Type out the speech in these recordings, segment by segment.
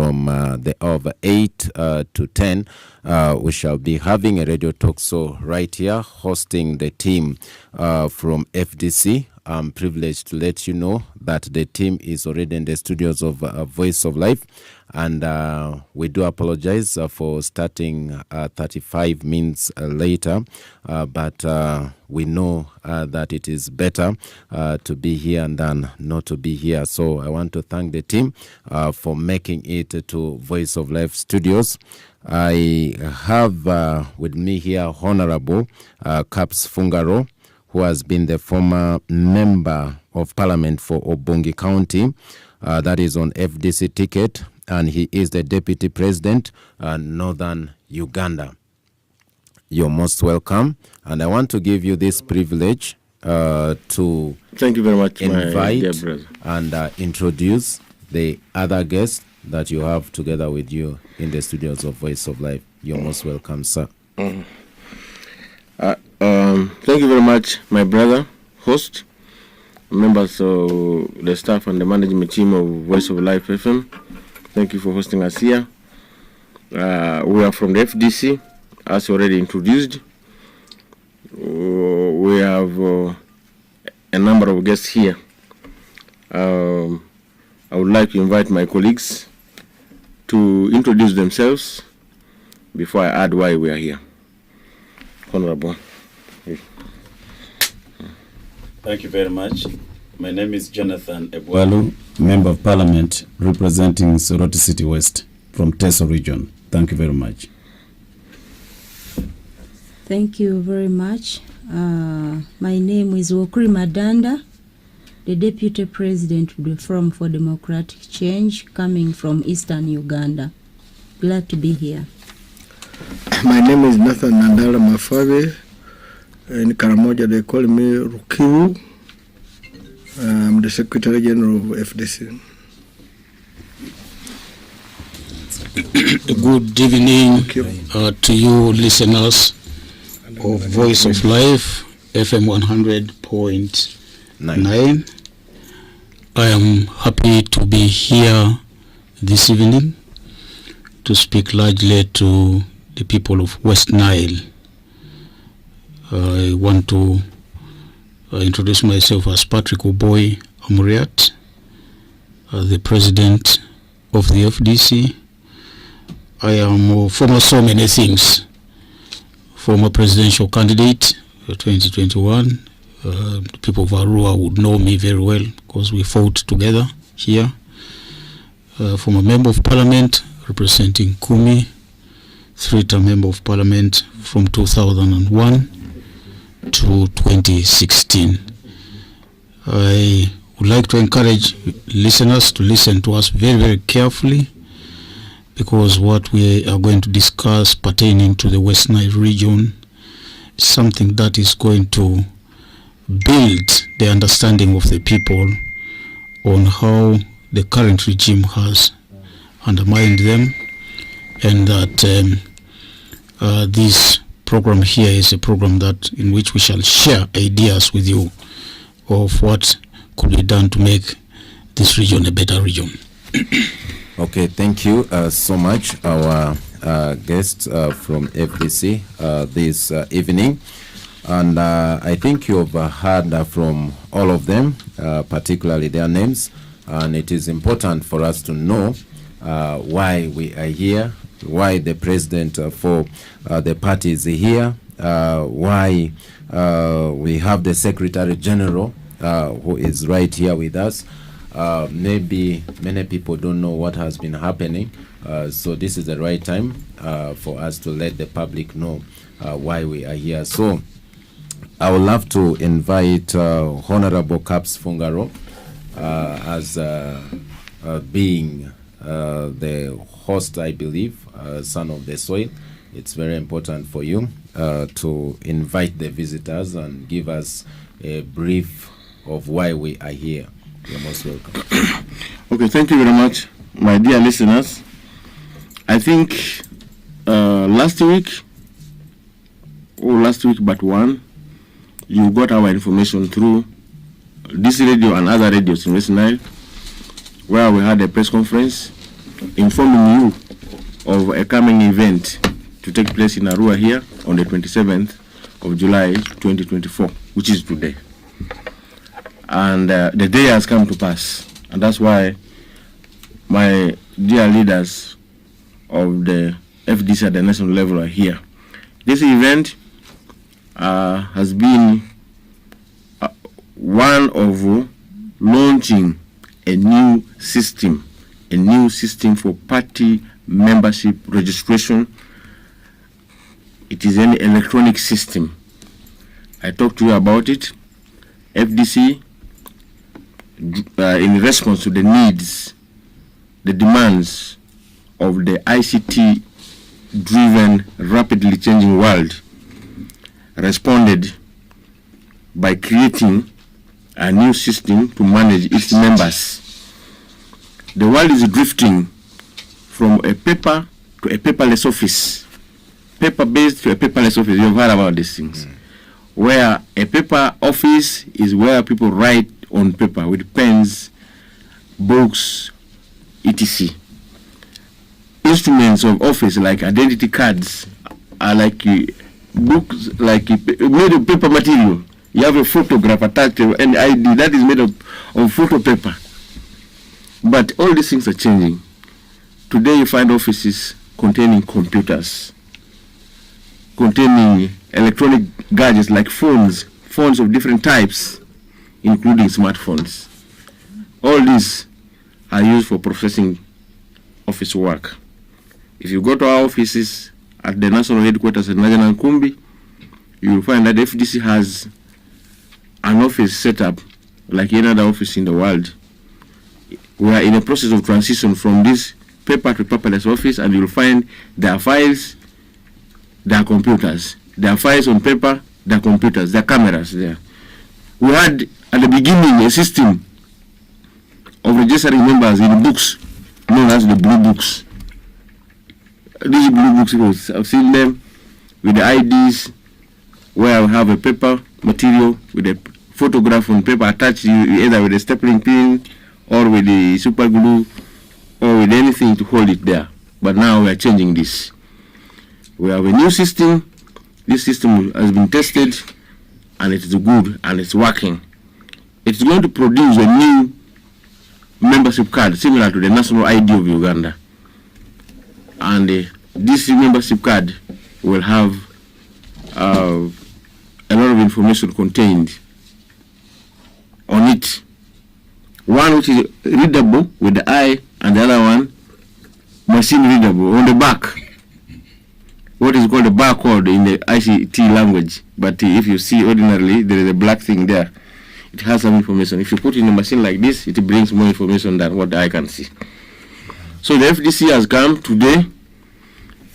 from the hour 8 to 10. We shall be having a radio talk show right here, hosting the team from FDC. I'm privileged to let you know that the team is already in the studios of Voice of Life, and we do apologize for starting 35 minutes later, but we know that it is better to be here than not to be here. So I want to thank the team for making it to Voice of Life studios. I have with me here Honorable Caps Fungaro, who has been the former member of parliament for Obongi County, that is on FDC ticket, and he is the deputy president, Northern Uganda. You're most welcome, and I want to give you this privilege to thank you very much, invite my dear brother, and introduce the other guests that you have together with you in the studios of Voice of Life. You're most welcome, sir. Thank you very much, my brother, host, members of the staff and the management team of Voice of Life FM. Thank you for hosting us here. We are from the FDC, as already introduced. We have a number of guests here. I would like to invite my colleagues to introduce themselves before I add why we are here. Honorable. Thank you very much. My name is Jonathan Ebwalu, Member of Parliament representing Soroti City West from Teso Region. Thank you very much. Thank you very much. My name is Wokuri Madanda, the Deputy President of the Forum for Democratic Change, coming from Eastern Uganda. Glad to be here. My name is Nathan Nandala Mafabe. In Karamoja, they call me Rukiru. I'm the Secretary General of FDC. Good evening to you listeners of Voice of Life, FM 100.9. I am happy to be here this evening to speak largely to the people of West Nile. I want to introduce myself as Patrick Oboy Amuriat, the president of the FDC. I am former so many things. Former presidential candidate 2021. The people of Arua would know me very well because we fought together here. Former member of parliament representing Kumi, three-term member of parliament from 2001 to 2016. I would like to encourage listeners to listen to us very, very carefully, because what we are going to discuss pertaining to the West Nile region is something that is going to build the understanding of the people on how the current regime has undermined them, and that this program here is a program that in which we shall share ideas with you of what could be done to make this region a better region. Okay, thank you so much, our guests from FDC this evening. And I think you've heard from all of them, particularly their names. And it is important for us to know why we are here, why the president for the party is here, why we have the Secretary General who is right here with us. Maybe many people don't know what has been happening, so this is the right time for us to let the public know why we are here. So I would love to invite Honorable Caps Fungaro as being the host, I believe, son of the soil. It's very important for you to invite the visitors and give us a brief of why we are here. You're most welcome. Okay, thank you very much, my dear listeners. I think last week but one, you got our information through this radio and other radios in West Nile, where we had a press conference informing you of a coming event to take place in Arua here on the 27th of July 2024, which is today. And the day has come to pass, and that's why my dear leaders of the FDC at the national level are here. This event has been one of launching a new system for party membership registration. It is an electronic system. I talked to you about it. FDC, in response to the needs, the demands of the ICT-driven, rapidly changing world, responded by creating a new system to manage its members. The world is drifting from a paper to a paperless office, paper-based to a paperless office. You've heard about these things. Where a paper office is where people write on paper with pens, books, etc. Instruments of office like identity cards are like books, like made of paper material. You have a photograph attached to an ID that is made of photo paper. But all these things are changing. Today you find offices containing computers, containing electronic gadgets like phones of different types, including smartphones. All these are used for processing office work. If you go to our offices at the national headquarters at Naja Nkumbi, you will find that FDC has an office set up like any other office in the world. We are in a process of transition from this paper to paperless office, and you will find there are files, there are computers. There are files on paper, there are computers, there are cameras there. We had at the beginning a system of registering members in books known as the blue books. These blue books, I've seen them with the IDs where I have a paper material with a photograph on paper attached either with a stapling pin or with the super glue or with anything to hold it there. But now we are changing this. We have a new system. This system has been tested and it is good and it's working. It's going to produce a new membership card similar to the national ID of Uganda. And this membership card will have a lot of information contained on it. One which is readable with the eye, and the other one machine readable on the back. What is called a barcode in the ICT language. But if you see ordinarily, there is a black thing there. It has some information. If you put it in a machine like this, it brings more information than what the eye can see. So the FDC has come today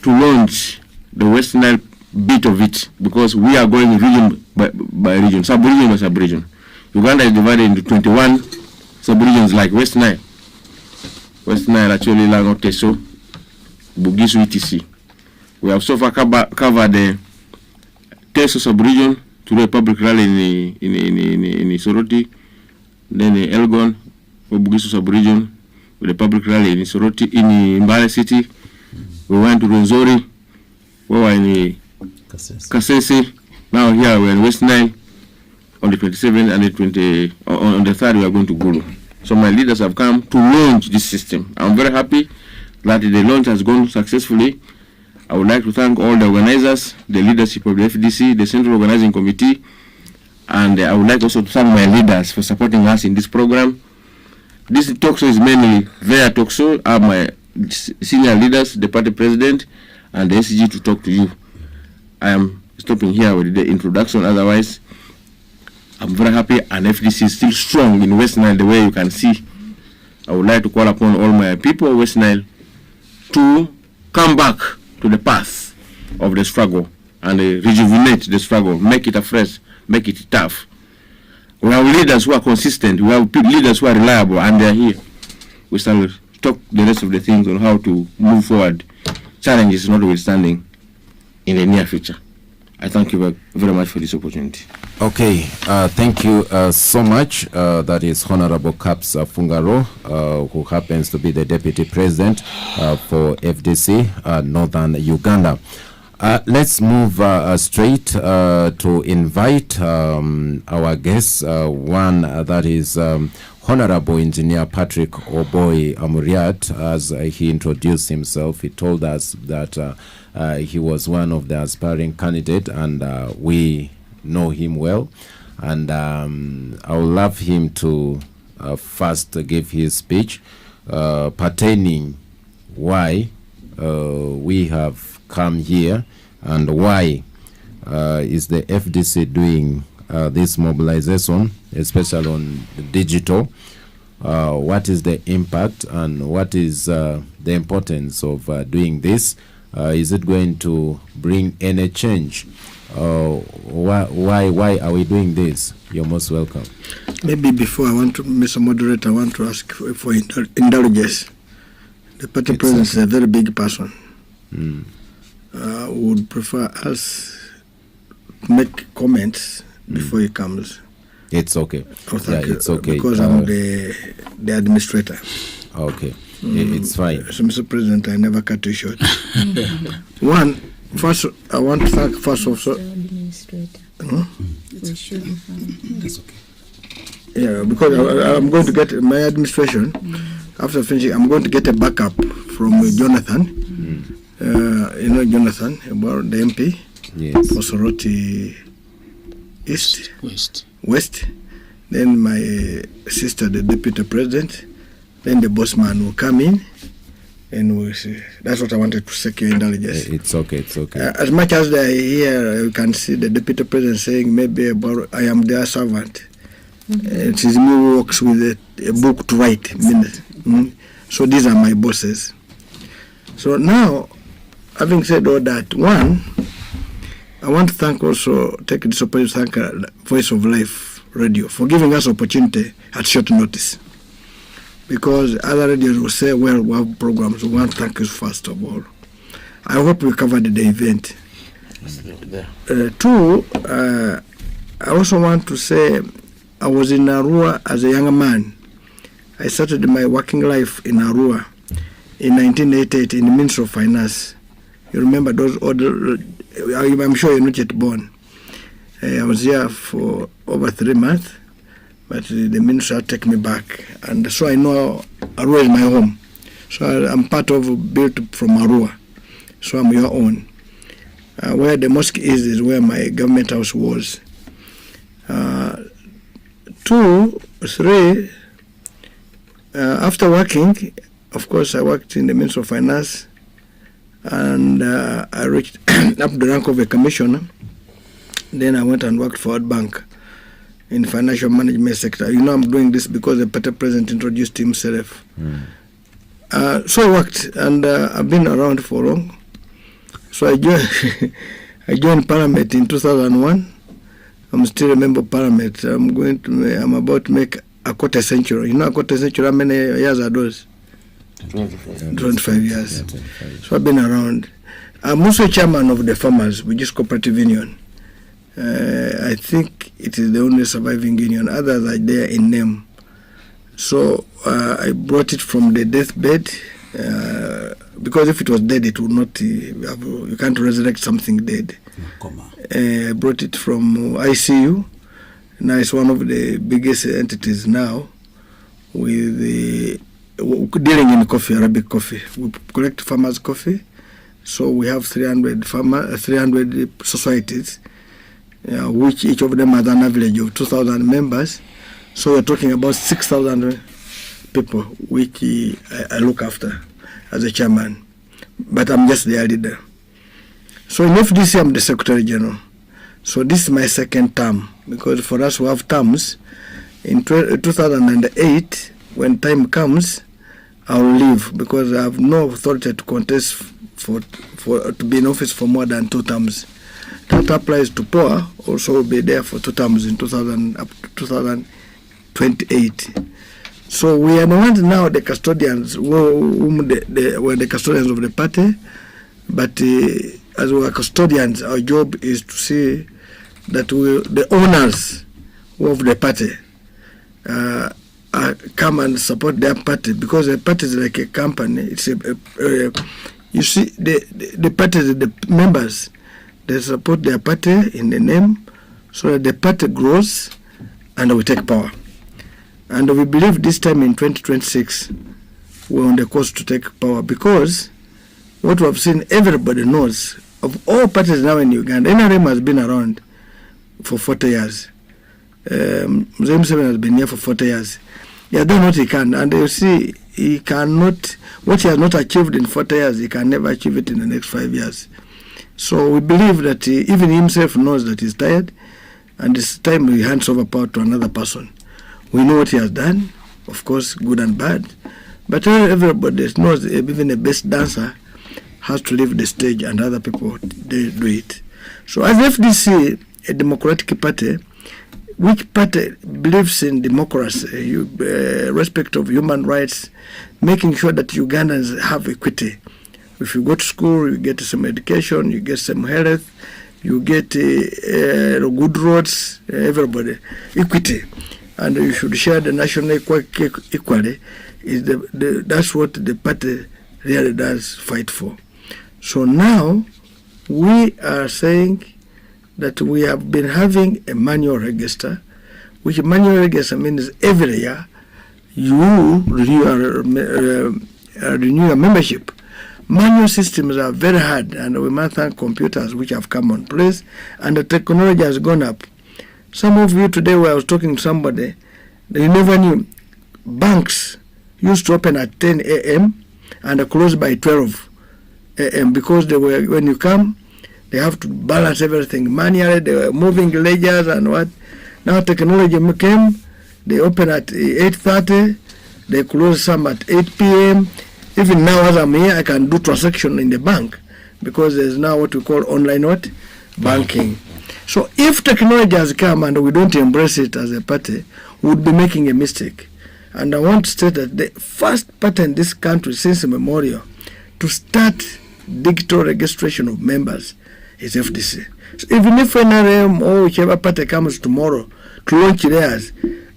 to launch the West Nile bit of it, because we are going region by region, sub-region by sub-region. Uganda is divided into 21 sub-regions like West Nile. West Nile, actually, Lango, Teso, Bugisu, etc. We have so far covered the Teso sub-region through a public rally in Soroti, then Elgon, Bugisu sub-region, with a public rally in Soroti, in Mbale City. We went to Rwenzori, we were in Kasese. Now here we're in West Nile. On the 27th and the on the 3rd we are going to Gulu. So my leaders have come to launch this system. I'm very happy that the launch has gone successfully. I would like to thank all the organizers, the leadership of the FDC, the Central Organizing Committee, and I would like also to thank my leaders for supporting us in this program. This talk show is mainly their talk show. I have my senior leaders, the party president, and the SG to talk to you. I am stopping here with the introduction. Otherwise, I'm very happy, and FDC is still strong in West Nile the way you can see. I would like to call upon all my people of West Nile to come back to the path of the struggle and rejuvenate the struggle, make it afresh, make it tough. We have leaders who are consistent, we have leaders who are reliable, and they are here. We shall talk the rest of the things on how to move forward, challenges notwithstanding, in the near future. I thank you very much for this opportunity. Okay, thank you so much. That is Honorable Caps Fungaro, who happens to be the Deputy President for FDC Northern Uganda. Let's move straight to invite our guests. One that is Honorable Engineer Patrick Oboi Amuriat. As he introduced himself, he told us that he was one of the aspiring candidates, and we know him well. And I would love him to first give his speech pertaining why we have come here and why is the FDC doing this mobilization, especially on digital. What is the impact and what is the importance of doing this? Is it going to bring any change? Why are we doing this? You're most welcome. Maybe before I want to, Mr. Moderator, I want to ask for indulgence. The party president is a very big person. Would prefer us to make comments before he comes. It's okay. Oh, thank you. It's okay. Because I'm the administrator. Okay. It's fine. So, Mr. President, I never cut you short. First, I want to thank first of all. Administrator. We should be fine. That's okay. Yeah, because I'm going to get my administration. After finishing, I'm going to get a backup from Jonathan. You know Jonathan, about the MP. Yes. For Soroti West. Then my sister, the deputy president. Then the boss man will come in, and we'll see. That's what I wanted to seek your indulgence. It's okay. It's okay. As much as they hear, you can see the deputy president saying maybe about I am their servant. It is me who works with a book to write. So these are my bosses. So now, having said all that, one, I want to take this opportunity to thank Voice of Life Radio for giving us opportunity at short notice. Because other radios will say, well, we have programs. We want to thank you first of all. I hope we covered the event. Two, I also want to say I was in Arua as a younger man. I started my working life in Arua in 1988 in the Ministry of Finance. You remember those older, I'm sure you're not yet born. I was here for over 3 months. But the minister took me back, and so I know Arua is my home. So I'm part of built from Arua, so I'm your own. Where the mosque is where my government house was. 2, 3. After working, of course, I worked in the Ministry of Finance, and I reached up the rank of a commissioner. Then I went and worked for World Bank in financial management sector. You know, I'm doing this because the party president introduced himself. So I worked, and I've been around for long. So I joined Parliament in 2001. I'm still a member of Parliament. I'm about to make a quarter century. You know, a quarter century, how many years are those? 25 years. So I've been around. I'm also chairman of the Farmers, which is cooperative union. I think it is the only surviving union. Others are there in name. So I brought it from the deathbed because if it was dead, it would not. You can't resurrect something dead. I brought it from ICU. Now it's one of the biggest entities now with dealing in coffee, Arabic coffee. We collect farmers' coffee. So we have 300 societies. Which each of them has an average of 2,000 members. So we're talking about 6,000 people, which I look after as a chairman. But I'm just their leader. So in FDC, I'm the Secretary General. So this is my second term, because for us we have terms. In 2008, when time comes, I'll leave because I have no authority to contest to be in office for more than 2 terms. That applies to POA, also will be there for 2 terms in 2028. So we are the ones now, the custodians, were the custodians of the party, but as we are custodians, our job is to see that the owners of the party come and support their party, because the party is like a company. It's you see, the party, the members, they support their party in the name, so that the party grows and we take power. And we believe this time in 2026, we're on the course to take power, because what we have seen, everybody knows, of all parties now in Uganda, NRM has been around for 40 years. Mzee 7 has been here for 40 years. He has done what he can, and you see, he cannot, what he has not achieved in 40 years, he can never achieve it in the next 5 years. So we believe that even himself knows that he's tired, and it's time he hands over power to another person. We know what he has done, of course, good and bad, but everybody knows even the best dancer has to leave the stage and other people, they do it. So as FDC, a democratic party, which party believes in democracy, respect of human rights, making sure that Ugandans have equity. If you go to school, you get some education, you get some health, you get good roads, everybody, equity. And you should share the national equally. That's what the party really does fight for. So now we are saying that we have been having a manual register, which manual register means every year you renew your membership. Manual systems are very hard, and we must thank computers which have come on place, and the technology has gone up. Some of you today, when I was talking to somebody, they never knew banks used to open at 10 a.m. and close by 12 a.m. because they were, when you come, they have to balance everything manually. They were moving ledgers and what. Now technology came, they open at 8:30, they close some at 8 p.m. Even now as I'm here, I can do transaction in the bank because there's now what we call online what? Banking. So if technology has come and we don't embrace it as a party, we would be making a mistake. And I want to state that the first party in this country since memorial to start digital registration of members is FDC. So even if NRM or whichever party comes tomorrow to launch theirs,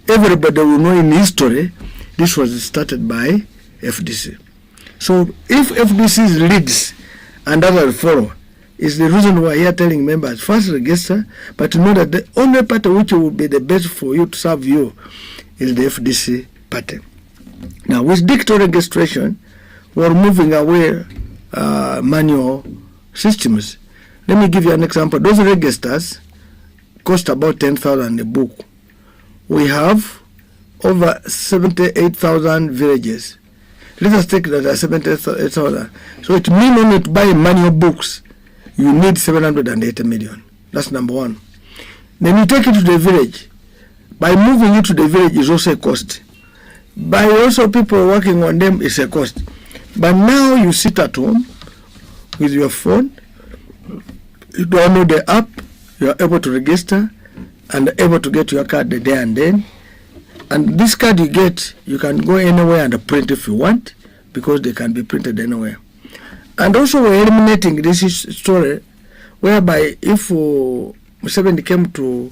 everybody will know in history this was started by FDC. So if FDC leads and others follow, is the reason why we are telling members first register, but to know that the only party which will be the best for you to serve you is the FDC party. Now with digital registration, we're moving away manual systems. Let me give you an example. Those registers cost about 10,000 a book. We have over 78,000 villages. Let us take that as 78,000. So it means only to buy manual books, you need 780 million. That's number one. Then you take it to the village. By moving it to the village is also a cost. By also people working on them is a cost. But now you sit at home with your phone, you download the app, you are able to register and able to get your card the day and then. And this card you get, you can go anywhere and print if you want, because they can be printed anywhere. And also we're eliminating this story whereby if Museveni came to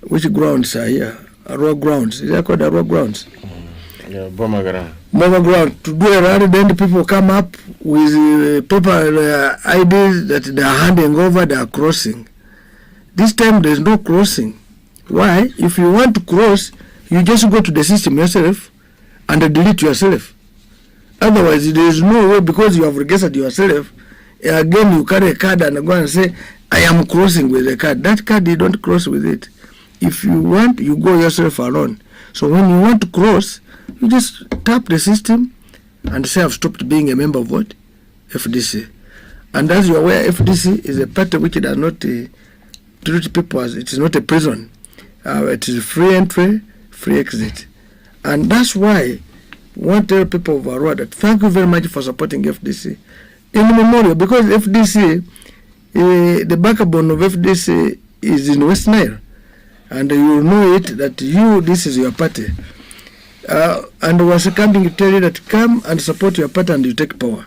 which grounds are here? Raw grounds. Is that called the raw grounds? Yeah, Boma ground. To do a rally, then the people come up with paper IDs that they are handing over, they are crossing. This time there is no crossing. Why? If you want to cross, you just go to the system yourself and delete yourself. Otherwise, there is no way, because you have registered yourself. Again, you carry a card and go and say, I am crossing with the card. That card, you don't cross with it. If you want, you go yourself alone. So when you want to cross, you just tap the system and say, I've stopped being a member of what? FDC. And as you are aware, FDC is a party which does not treat people as, it is not a prison. It is free entry, free exit. And that's why we want to tell people of Aria that thank you very much for supporting FDC. In memorial, because FDC, the backbone of FDC is in West Nile. And you know it that this is your party. And we're coming to tell you that come and support your party and you take power.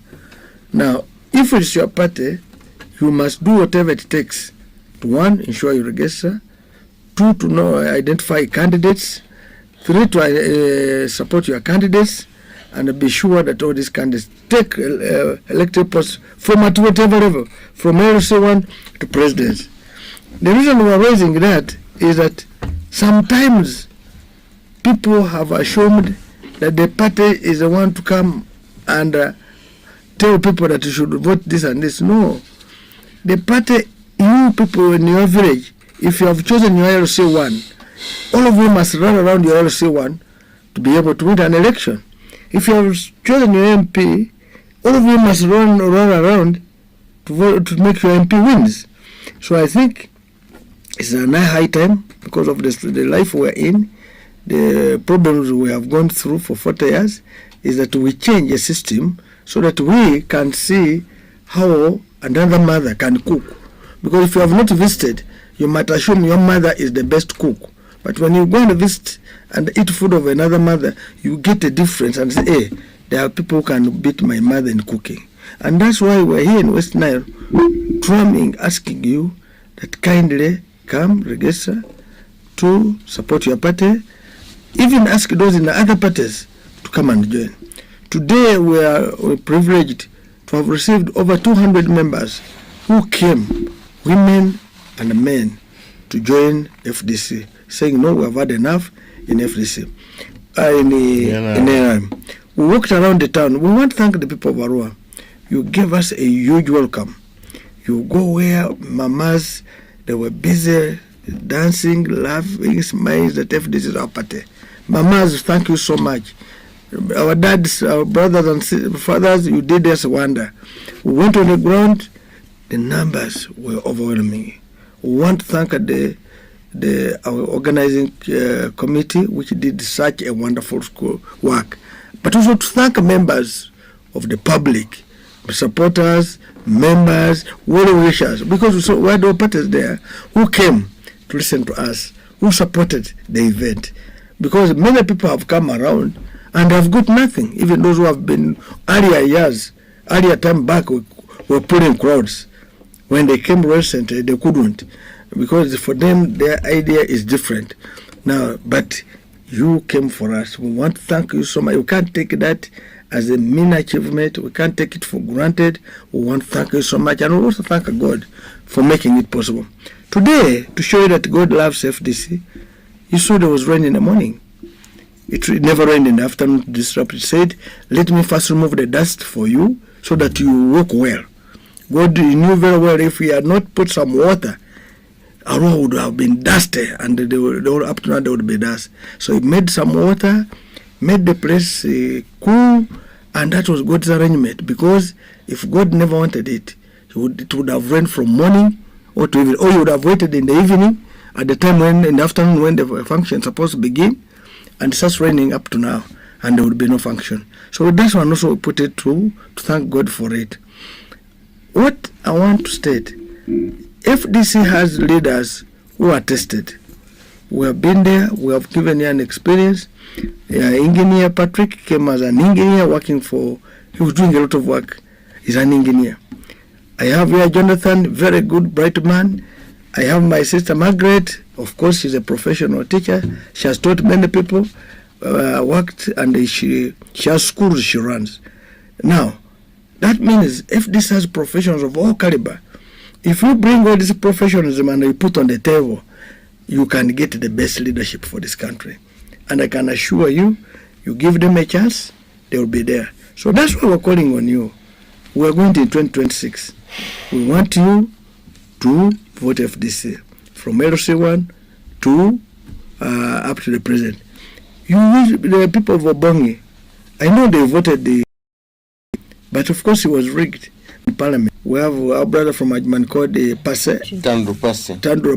Now, if it's your party, you must do whatever it takes to, 1, ensure you register, 2, to identify candidates, 3, to support your candidates, and be sure that all these candidates take elected posts from at whatever level, from LC1 to presidents. The reason we are raising that is that sometimes people have assumed that the party is the one to come and tell people that you should vote this and this. No. The party, you people in your village, if you have chosen your LC1, all of you must run around your LC1 to be able to win an election. If you have chosen your MP, all of you must run around to vote, to make your MP wins. So I think it's a high time, because of the life we're in, the problems we have gone through for 40 years, is that we change the system so that we can see how another mother can cook. Because if you have not visited, you might assume your mother is the best cook. But when you go and visit and eat food of another mother, you get a difference and say, hey, there are people who can beat my mother in cooking. And that's why we're here in West Nile, asking you that kindly come, register to support your party. Even ask those in the other parties to come and join. Today we're privileged to have received over 200 members who came, women and men, to join FDC, saying, no, we have had enough in FDC. In NRM. We walked around the town. We want to thank the people of Arua. You gave us a huge welcome. You go where mamas, they were busy dancing, laughing, smiling that FDC is our party. Mamas, thank you so much. Our dads, our brothers and fathers, you did us a wonder. We went on the ground, the numbers were overwhelming. We want to thank our organizing committee, which did such a wonderful work. But also to thank members of the public, supporters, members, well-wishers, because we had all parties there who came to listen to us, who supported the event. Because many people have come around and have got nothing. Even those who have been earlier time back, were pulling crowds. When they came recently, they couldn't, because for them their idea is different. Now, but you came for us. We want to thank you so much. We can't take that as a mean achievement. We can't take it for granted. We want to thank you so much, and we also thank God for making it possible. Today, to show you that God loves FDC, you saw there was rain in the morning. It never rained in the afternoon to disrupt. It said, let me first remove the dust for you so that you walk well. God knew very well if we had not put some water, our road would have been dusty, and up to now there would be dust. So he made some water, made the place cool, and that was God's arrangement. Because if God never wanted it, it would have rained from morning or to evening, or you would have waited in the evening at the time in the afternoon when the function is supposed to begin, and it starts raining up to now, and there would be no function. So that's one also we put it to thank God for it. What I want to state, FDC has leaders who are tested. We have been there, we have given you an experience. Engineer Patrick came as an engineer working he was doing a lot of work. He's an engineer. I have here Jonathan, very good, bright man. I have my sister Margaret, of course she's a professional teacher. She has taught many people, worked, and she has schools she runs. Now, that means FDC has professionals of all caliber. If you bring all this professionalism and you put on the table, you can get the best leadership for this country. And I can assure you, you give them a chance, they will be there. So that's why we're calling on you. We're going to 2026. We want you to vote FDC from LC1 to up to the president. The people of Obongi, I know they voted but of course it was rigged in Parliament. We have our brother from Ajman called Tandro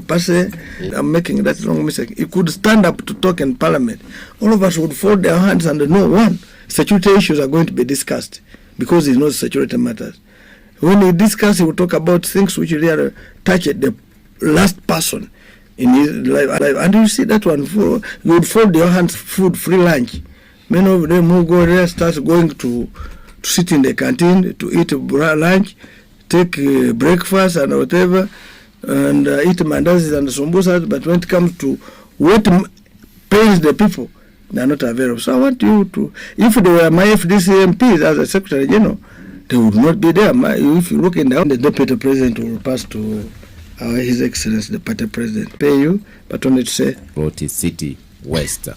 Passe. Yeah. I'm making that wrong mistake. He could stand up to talk in Parliament. All of us would fold their hands and know, security issues are going to be discussed because he knows security matters. When he discusses, he will talk about things which really touch the last person in his life. And you see that one, you would fold your hands, food, free lunch. Many of them who go there start going to sit in the canteen to eat lunch, take breakfast and whatever, and eat mandazis and sumbusas, but when it comes to what pays the people, they are not available. So I want you to, if they were my FDC MPs as a Secretary General, they would not be there. If you look in the Deputy President will pass to His Excellency, the Party President. Pay you, but only to say. Roti City West.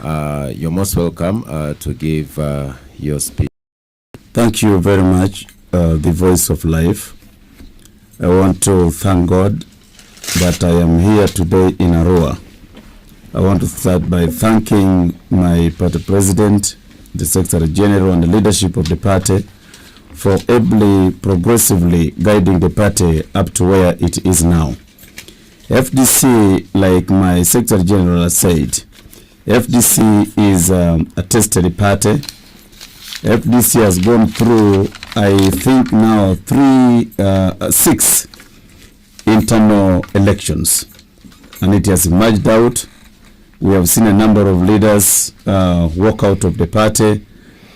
You're most welcome to give your speech. Thank you very much, the Voice of Life. I want to thank God that I am here today in Arua. I want to start by thanking my party president, the Secretary General, and the leadership of the party for ably, progressively guiding the party up to where it is now. FDC, like my Secretary General has said, FDC is a tested party. FDC has gone through, I think now, 6 internal elections, and it has emerged out. We have seen a number of leaders walk out of the party,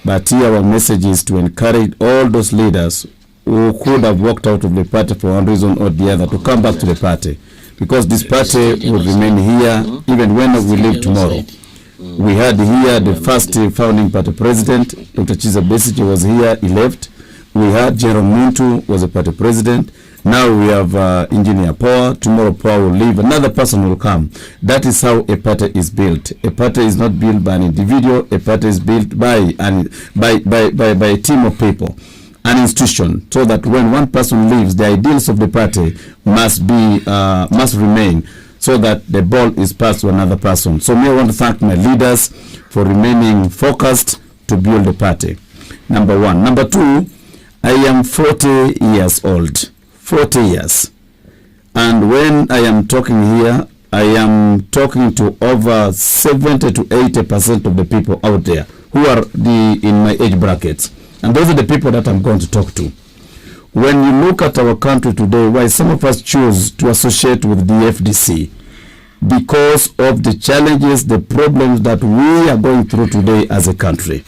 but here our message is to encourage all those leaders who could have walked out of the party for one reason or the other to come back to the party, because this party will remain here even when we leave tomorrow. We had here the first founding party president, Dr. Chiza Besigye was here, he left. We had General Muntu was a party president. Now we have Engineer Power. Tomorrow Power will leave. Another person will come. That is how a party is built. A party is not built by an individual. A party is built by a team of people, an institution, so that when one person leaves, the ideals of the party must remain, so that the ball is passed to another person. So I want to thank my leaders for remaining focused to build the party. Number one. Number two, I am 40 years old. 40 years. And when I am talking here, I am talking to over 70 to 80% of the people out there who are in my age brackets. And those are the people that I'm going to talk to. When you look at our country today, why some of us choose to associate with the FDC, because of the challenges, the problems that we are going through today as a country.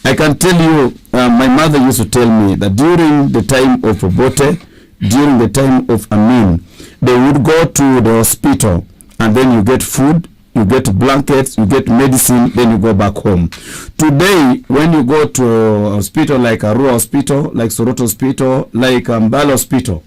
I can tell you, my mother used to tell me that during the time of Obote, during the time of Amin, they would go to the hospital and then you get food, you get blankets, you get medicine, then you go back home. Today, when you go to a hospital like Arua Hospital, like Soroto Hospital, like Mbala Hospital,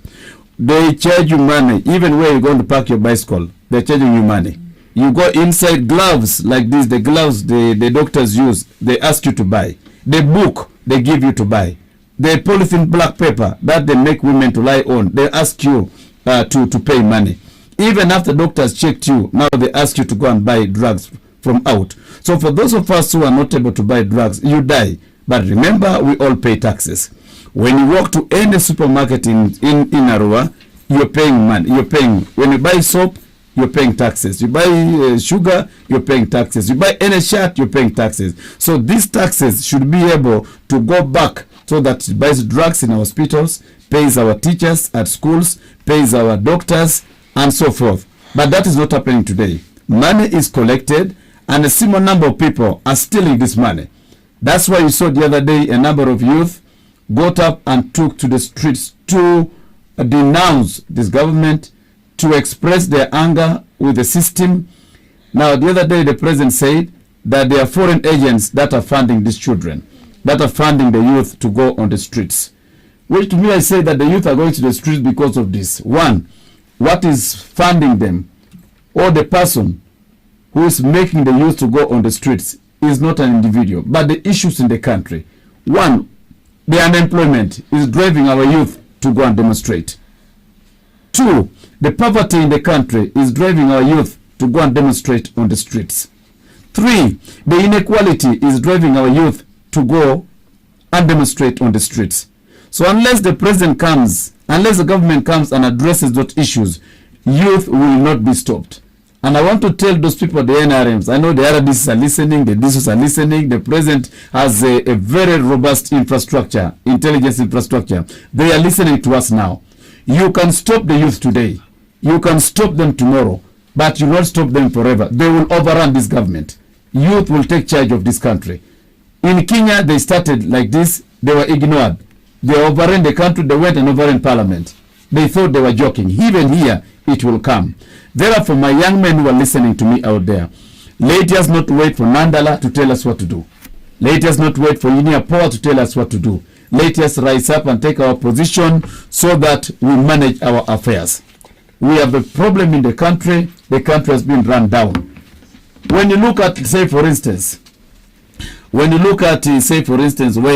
they charge you money. Even where you're going to park your bicycle, they're charging you money. You go inside, gloves like this, the gloves the doctors use, they ask you to buy. The book, they give you to buy. The polythene black paper that they make women to lie on, they ask you to pay money. Even after doctors checked you, now they ask you to go and buy drugs from out. So for those of us who are not able to buy drugs, you die. But remember, we all pay taxes. When you walk to any supermarket in Arua, you're paying money. You're paying. When you buy soap, you're paying taxes. You buy sugar, you're paying taxes. You buy any shirt, you're paying taxes. So these taxes should be able to go back, so that it buys drugs in our hospitals, pays our teachers at schools, pays our doctors, and so forth. But that is not happening today. Money is collected, and a similar number of people are stealing this money. That's why you saw the other day a number of youth got up and took to the streets to denounce this government, to express their anger with the system. Now, the other day, the president said that there are foreign agents that are funding these children, that are funding the youth to go on the streets. Well, to me, I say that the youth are going to the streets because of this. One, what is funding them, or the person who is making the youth to go on the streets is not an individual, but the issues in the country. One, the unemployment is driving our youth to go and demonstrate. Two, the poverty in the country is driving our youth to go and demonstrate on the streets. Three, the inequality is driving our youth to go and demonstrate on the streets. So unless the president comes, unless the government comes and addresses those issues, youth will not be stopped. And I want to tell those people, the NRMs, I know the RDCs are listening, the DCs are listening, the president has a very robust infrastructure, intelligence infrastructure. They are listening to us now. You can stop the youth today. You can stop them tomorrow, but you will not stop them forever. They will overrun this government. Youth will take charge of this country. In Kenya, they started like this. They were ignored. They overran the country. They went and overran parliament. They thought they were joking. Even here, it will come. Therefore, my young men who are listening to me out there, let us not wait for Nandala to tell us what to do. Let us not wait for Linear Power to tell us what to do. Let us rise up and take our position so that we manage our affairs. We have a problem in the country. The country has been run down. When you look at, say, for instance, where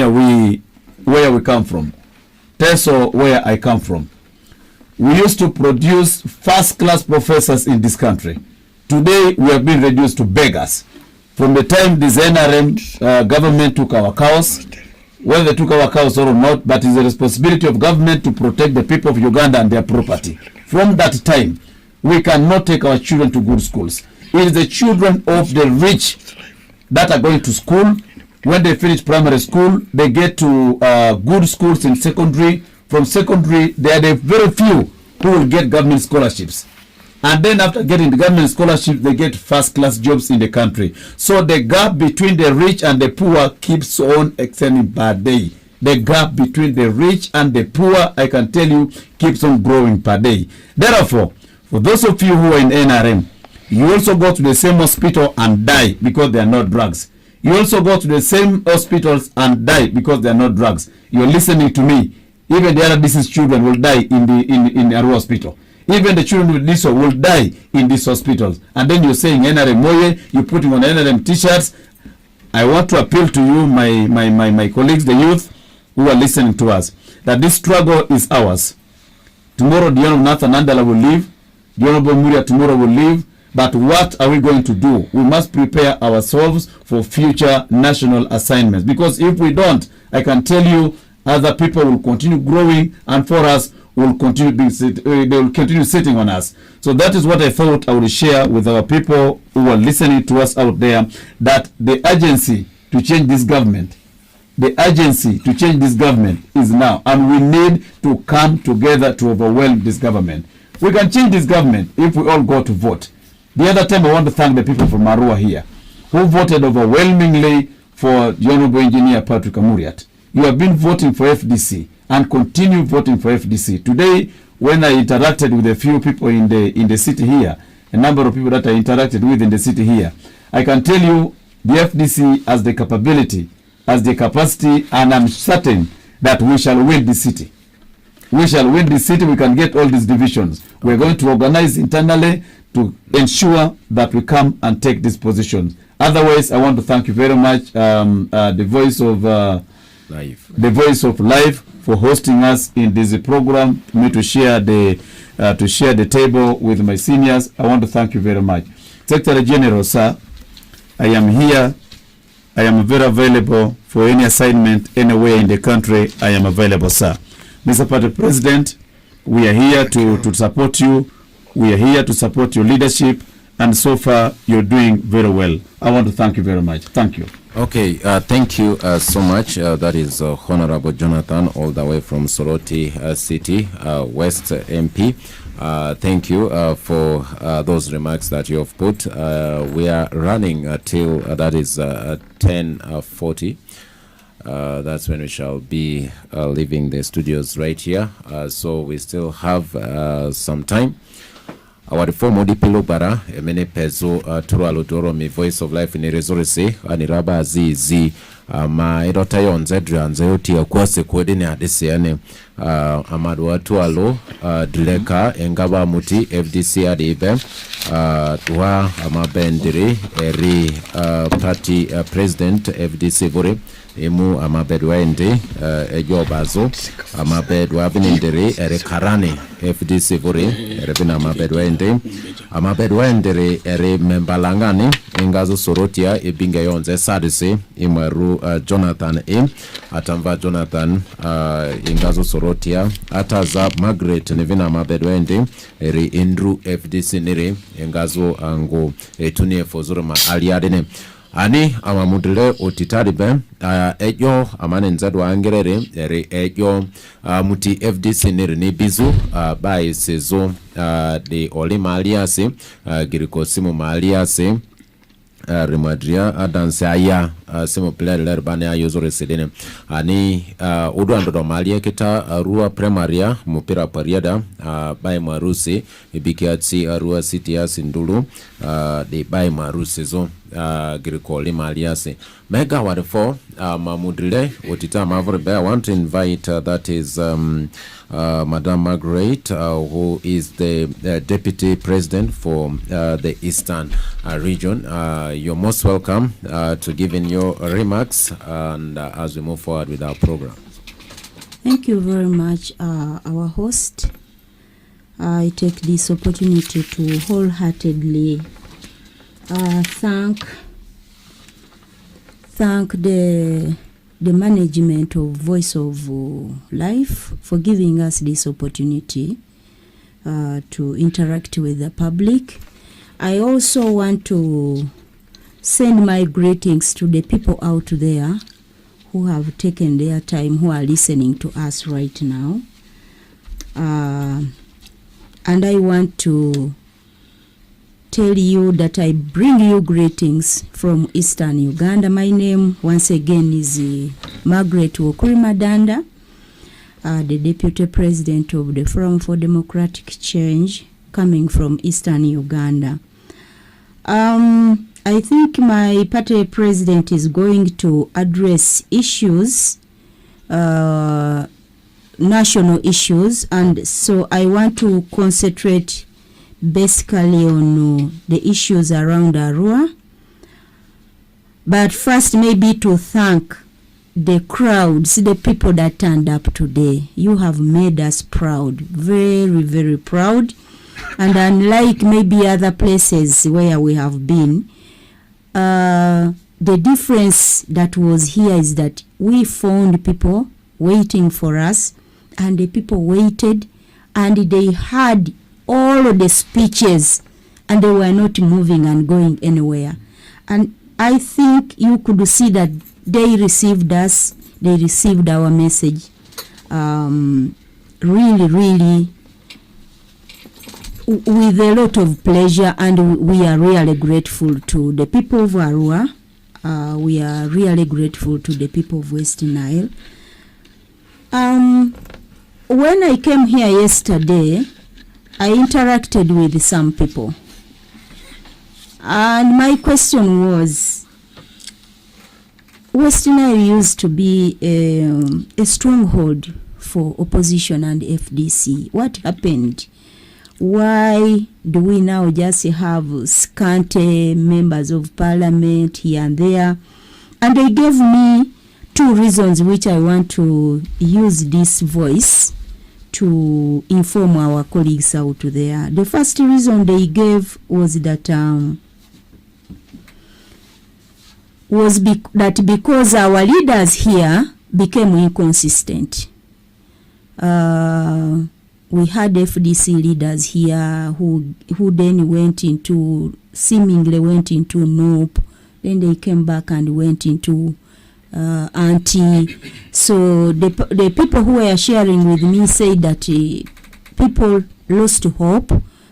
we come from, Teso, where I come from, we used to produce first-class professors in this country. Today, we have been reduced to beggars. From the time this NRM government took our cows, whether they took our cows or not, but it's the responsibility of government to protect the people of Uganda and their property. From that time, we cannot take our children to good schools. It is the children of the rich that are going to school. When they finish primary school, they get to good schools in secondary. From secondary, there are the very few who will get government scholarships. And then after getting the government scholarship, they get first-class jobs in the country. So the gap between the rich and the poor keeps on extending per day. The gap between the rich and the poor, I can tell you, keeps on growing per day. Therefore, for those of you who are in NRM, you also go to the same hospital and die because they are not drugs. You also go to the same hospitals and die because they are not drugs. You're listening to me. Even the other disease children will die in the Aria hospital. Even the children with this will die in these hospitals. And then you're saying NRM Moye, you're putting on NRM t-shirts. I want to appeal to you, my colleagues, the youth who are listening to us, that this struggle is ours. Tomorrow, the Honorable Nathan Nandala will leave. The Honorable Muria tomorrow will leave. But what are we going to do? We must prepare ourselves for future national assignments. Because if we don't, I can tell you, other people will continue growing, and for us, will continue they will continue sitting on us. So that is what I thought I would share with our people who are listening to us out there, that the urgency to change this government, is now, and we need to come together to overwhelm this government. We can change this government if we all go to vote. The other time, I want to thank the people from Arua here who voted overwhelmingly for the Honorable Engineer Patrick Amuriat. You have been voting for FDC and continue voting for FDC. Today, when I interacted with a few people in the city here, a number of people that I interacted with in the city here, I can tell you the FDC has the capability, has the capacity, and I'm certain that we shall win this city. We shall win this city. We can get all these divisions. We're going to organize internally to ensure that we come and take these positions. Otherwise, I want to thank you very much, the Voice of Life, for hosting us in this program. Me to share the table with my seniors. I want to thank you very much, Secretary General, sir. I am here. I am very available for any assignment anywhere in the country. I am available, sir. Mr. Party President, we are here to support you. We are here to support your leadership, and so far you're doing very well. I want to thank you very much. Thank you. Okay, thank you so much. That is Honorable Jonathan, all the way from Soroti City, West MP. Thank you for those remarks that you have put. We are running till that is 10:40. That's when we shall be leaving the studios right here. So we still have some time. Our reform odipilo bara emene pezo turalo doro mi Voice of Life ni resource aniraba zizi ma edota yonze dranze yoti akwase kode ne adese ane amadu atualo dileka engaba muti FDC adibe tuwa amabendiri eri party president FDC vore emu amabedwa ende ejobazo amabedwa binendere ere karane FDC vore ere bina amabedwa ende ere membalangani engazo sorotia ebinga yonze sadise imweru Jonathan atamva Jonathan engazo sorotia ataza Margaret nevina amabedwa ende ere Andrew FDC nere engazo ango etunie fozuruma aliadene ani amamudile otitaribe ejo amanenza wangerere ere ejo muti FDC nere ni bizu bai sezo de olima aliase giriko simu aliase Remadria adanse aya semo player ler bane ayozo residene ani odo ando malia kita Arua primaria mupira pariada by marusi ibikiatsi Arua city asindulu de by marusi zo grikoli maliase mega wadfo mamudile otita mavrebe. I want to invite that is Madam Margaret who is the deputy president for the Eastern region. You're most welcome to give in your remarks and as we move forward with our program. Thank you very much, our host. I take this opportunity to wholeheartedly thank the management of Voice of Life for giving us this opportunity to interact with the public. I also want to send my greetings to the people out there who have taken their time, who are listening to us right now. And I want to tell you that I bring you greetings from Eastern Uganda. My name once again is Margaret Madanda, the Deputy President of the Forum for Democratic Change, coming from Eastern Uganda. I think my party president is going to address issues, national issues, and so I want to concentrate basically on the issues around Arua. But first, maybe to thank the crowds, the people that turned up today. You have made us proud, very, very proud. And unlike maybe other places where we have been, the difference that was here is that we found people waiting for us, and the people waited, and they had all of the speeches, and they were not moving and going anywhere. And I think you could see that they received us, they received our message really, really with a lot of pleasure, and we are really grateful to the people of Arua. We are really grateful to the people of West Nile. When I came here yesterday, I interacted with some people, and my question was, West Nile used to be a stronghold for opposition and FDC. What happened? Why do we now just have scanty members of parliament here and there? And they gave me two reasons which I want to use this voice to inform our colleagues out there. The first reason they gave was that because our leaders here became inconsistent. We had FDC leaders here who then seemingly went into NOP. Then they came back and went into anti. So the people who were sharing with me said that people lost hope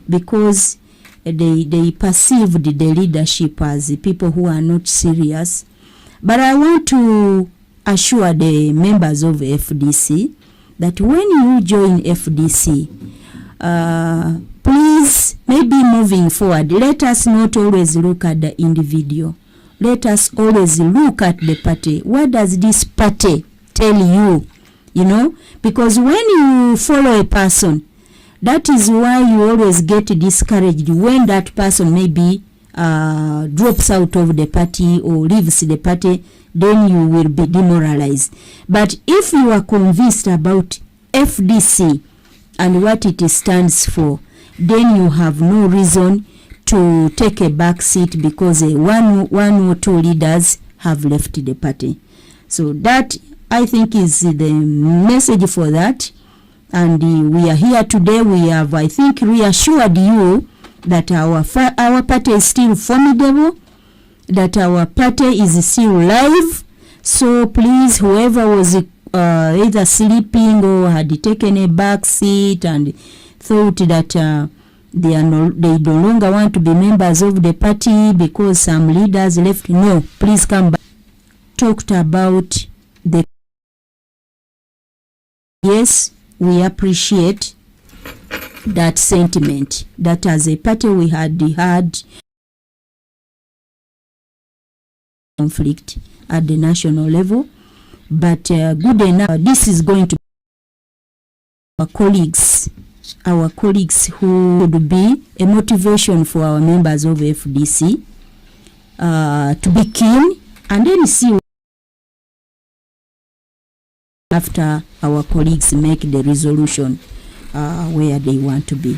because they perceived the leadership as people who are not serious. But I want to assure the members of FDC that when you join FDC, please, maybe moving forward, let us not always look at the individual. Let us always look at the party. What does this party tell you? You know, because when you follow a person, that is why you always get discouraged when that person maybe drops out of the party or leaves the party. Then you will be demoralized. But if you are convinced about FDC and what it stands for, then you have no reason to take a back seat because one or two leaders have left the party. So that, I think, is the message for that. And we are here today. We have, I think, reassured you that our party is still formidable, that our party is still live. So please, whoever was either sleeping or had taken a back seat and thought that they no longer want to be members of the party because some leaders left. No, please come back. Talked about the yes, we appreciate that sentiment that as a party we had conflict at the national level, but good enough. This is going to be our colleagues who would be a motivation for our members of FDC to be keen and then see after our colleagues make the resolution where they want to be.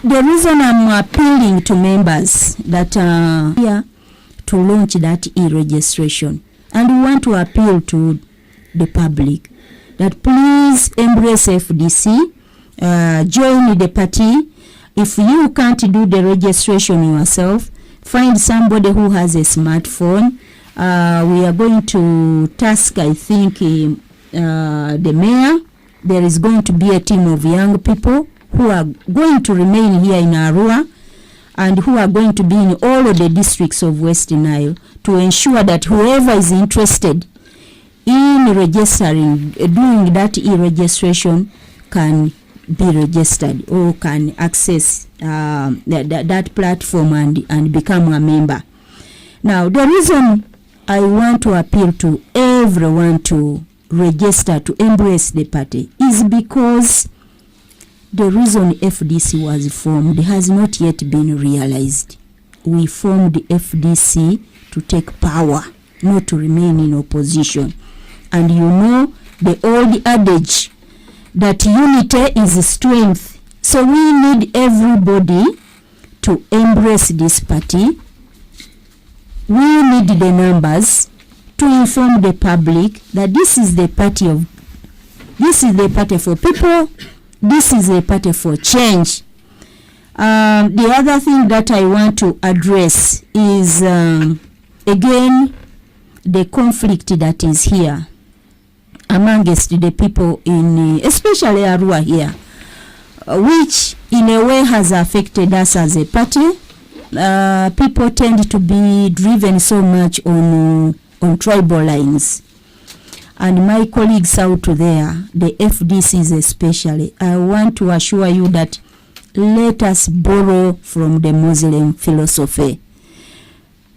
The reason I'm appealing to members that are here to launch that e-registration, and we want to appeal to the public that please embrace FDC, join the party. If you can't do the registration yourself, find somebody who has a smartphone. We are going to task, I think, the mayor. There is going to be a team of young people who are going to remain here in Arua and who are going to be in all of the districts of West Nile to ensure that whoever is interested in registering, doing that e-registration can be registered or can access that platform and become a member. Now, the reason I want to appeal to everyone to register, to embrace the party, is because the reason FDC was formed has not yet been realized. We formed the FDC to take power, not to remain in opposition. And you know the old adage that unity is strength. So we need everybody to embrace this party. We need the numbers to inform the public that this is the party for people. This is a party for change. The other thing that I want to address is, again, the conflict that is here amongst the people in, especially Arua here, which in a way has affected us as a party. People tend to be driven so much on tribal lines. And my colleagues out there, the FDCs especially, I want to assure you that let us borrow from the Muslim philosophy.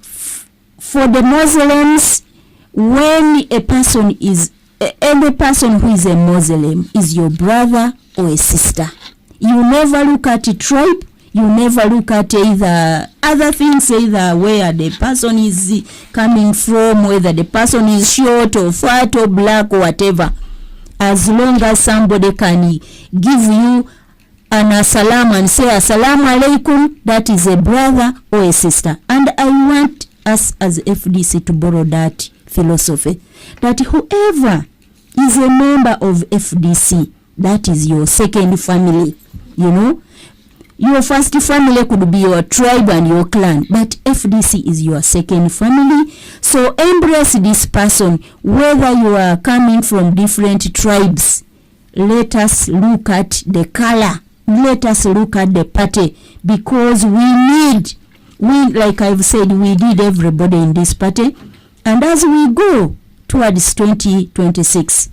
For the Muslims, when a person is, any person who is a Muslim is your brother or a sister. You never look at a tribe. You never look at either other things, either where the person is coming from, whether the person is short or fat or black or whatever. As long as somebody can give you an assalam and say assalamu alaikum, that is a brother or a sister. And I want us as FDC to borrow that philosophy, that whoever is a member of FDC, that is your second family, you know. Your first family could be your tribe and your clan, but FDC is your second family. So embrace this person, whether you are coming from different tribes. Let us look at the color. Let us look at the party, because like I've said, we need everybody in this party. And as we go towards 2026,